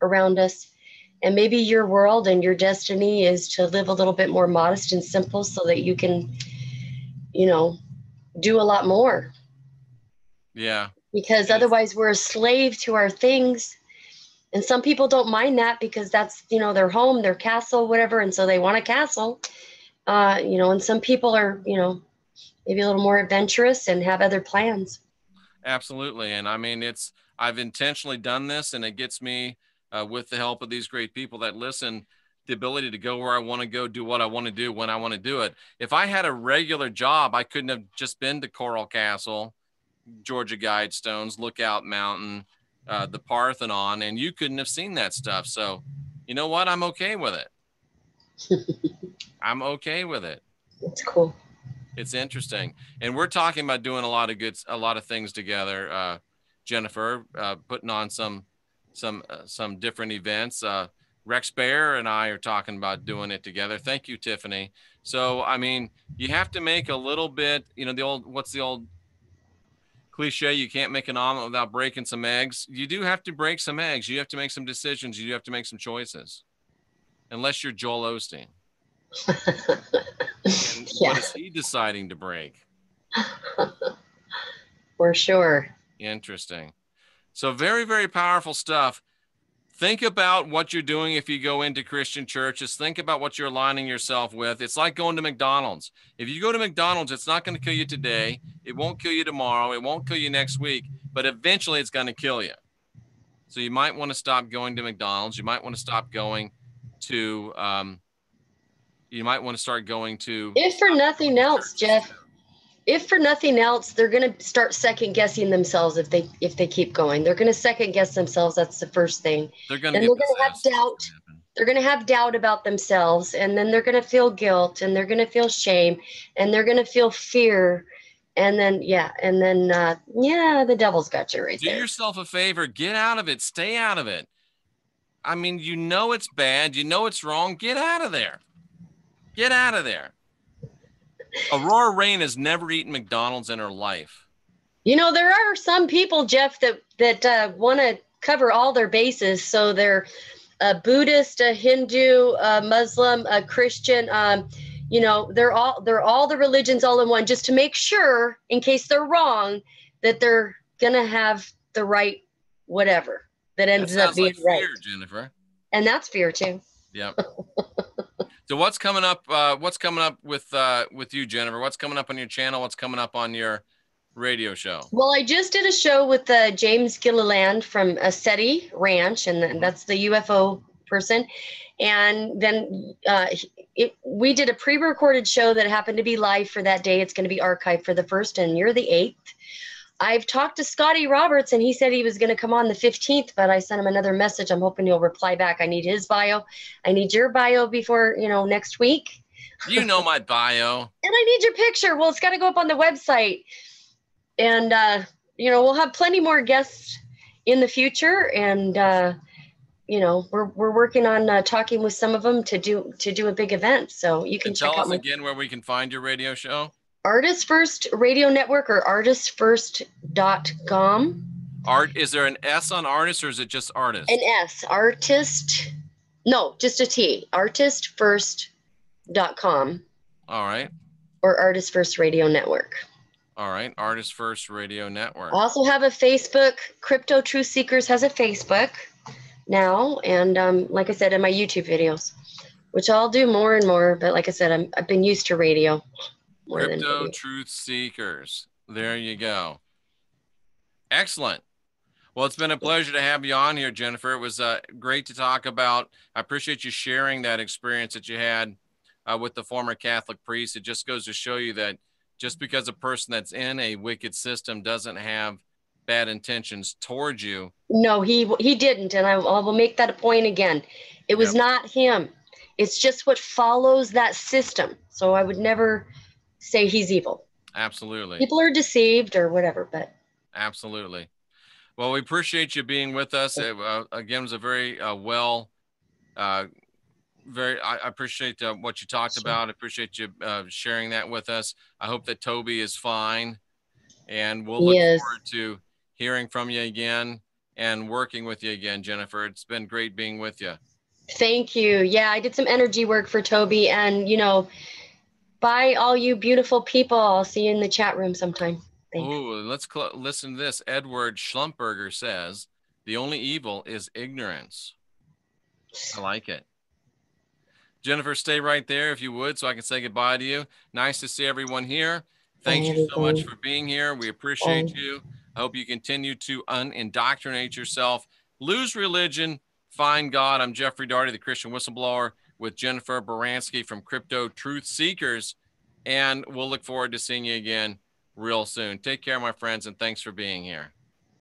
around us. And maybe your world and your destiny is to live a little bit more modest and simple so that you can, you know, do a lot more. Yeah. Because otherwise we're a slave to our things. And some people don't mind that because that's, you know, their home, their castle, whatever. And so they want a castle, you know, and some people are, you know, maybe a little more adventurous and have other plans. Absolutely. And I mean, I've intentionally done this, and it gets me, with the help of these great people that listen, the ability to go where I want to go, do what I want to do when I want to do it. If I had a regular job, I couldn't have just been to Coral Castle, Georgia Guidestones, Lookout Mountain, the Parthenon, and you couldn't have seen that stuff. So you know what? I'm okay with it. I'm okay with it. It's cool. It's interesting. And we're talking about doing a lot of things together. Jennifer, putting on some different events. Rex Bear and I are talking about doing it together. Thank you, Tiffany. So, I mean, you have to make a little bit, you know, what's the old cliche? You can't make an omelet without breaking some eggs. You do have to break some eggs. You have to make some decisions. You have to make some choices. Unless you're Joel Osteen. And Yeah. what is he deciding to break? For sure. Interesting. So very, very powerful stuff. Think about what you're doing if you go into Christian churches. Think about what you're aligning yourself with. It's like going to McDonald's. If you go to McDonald's, it's not going to kill you today. It won't kill you tomorrow. It won't kill you next week, but eventually it's going to kill you. So you might want to stop going to McDonald's. You might want to stop going to, you might want to start going to. If for nothing else, Jeff, if for nothing else, they're going to start second guessing themselves if they keep going. They're going to second guess themselves. That's the first thing. They're going to have doubt. They're going to have doubt about themselves, and then they're going to feel guilt, and they're going to feel shame, and they're going to feel fear, and then the devil's got you right there. Do yourself a favor. Get out of it. Stay out of it. I mean, you know it's bad. You know it's wrong. Get out of there. Get out of there. Aurora Rain has never eaten McDonald's in her life. You know, there are some people, Jeff, that want to cover all their bases. So they're a Buddhist, a Hindu, a Muslim, a Christian. You know, they're all the religions all in one, just to make sure, in case they're wrong, that they're gonna have the right whatever that ends up being like right. Fear, Jennifer. And that's fear too. Yep. So what's coming up? What's coming up with you, Jennifer? What's coming up on your channel? What's coming up on your radio show? Well, I just did a show with James Gilliland from SETI Ranch, and that's the UFO person. And then we did a pre-recorded show that happened to be live for that day. It's going to be archived for the 1st, and you're the 8th. I've talked to Scotty Roberts, and he said he was going to come on the 15th, but I sent him another message. I'm hoping he'll reply back. I need his bio. I need your bio before, next week. You know my bio. And I need your picture. Well, it's got to go up on the website. And, we'll have plenty more guests in the future. And, we're working on talking with some of them to do a big event. So you can check out. Tell us again where we can find your radio show. Artist First Radio Network, or artistfirst.com. Is there an S on artist, or is it just artist? An S. Artist. No, just a T. Artistfirst.com. All right. Or Artist First Radio Network. All right. Artist First Radio Network. I also have a Facebook. Crypto Truth Seekers has a Facebook now. And like I said, in my YouTube videos, which I'll do more and more. But like I said, I've been used to radio more than Crypto video. Truth Seekers. There you go. Excellent. Well, it's been a pleasure to have you on here, Jennifer. It was great to talk about. I appreciate you sharing that experience that you had with the former Catholic priest. It just goes to show you that just because a person that's in a wicked system doesn't have bad intentions towards you. No, he didn't. And I will make that a point again. It was not him. It's just what follows that system. So I would never say he's evil. Absolutely. People are deceived or whatever, but. Absolutely. Well, we appreciate you being with us. Again, it was a very I appreciate what you talked about. I appreciate you sharing that with us. I hope that Toby is fine, and we'll look forward to hearing from you again and working with you again, Jennifer. It's been great being with you. Thank you. Yeah, I did some energy work for Toby, and bye all you beautiful people. I'll see you in the chat room sometime. Oh, let's listen to this. Edward Schlumpberger says, the only evil is ignorance. I like it. Jennifer, stay right there if you would, so I can say goodbye to you. Nice to see everyone here. Thank you so much for being here. We appreciate you. I hope you continue to unindoctrinate yourself. Lose religion, find God. I'm Jeffrey Daugherty, the Christian Whistleblower, with Jennifer Baranske from Crypto Truth Seekers. And we'll look forward to seeing you again real soon. Take care, my friends, and thanks for being here.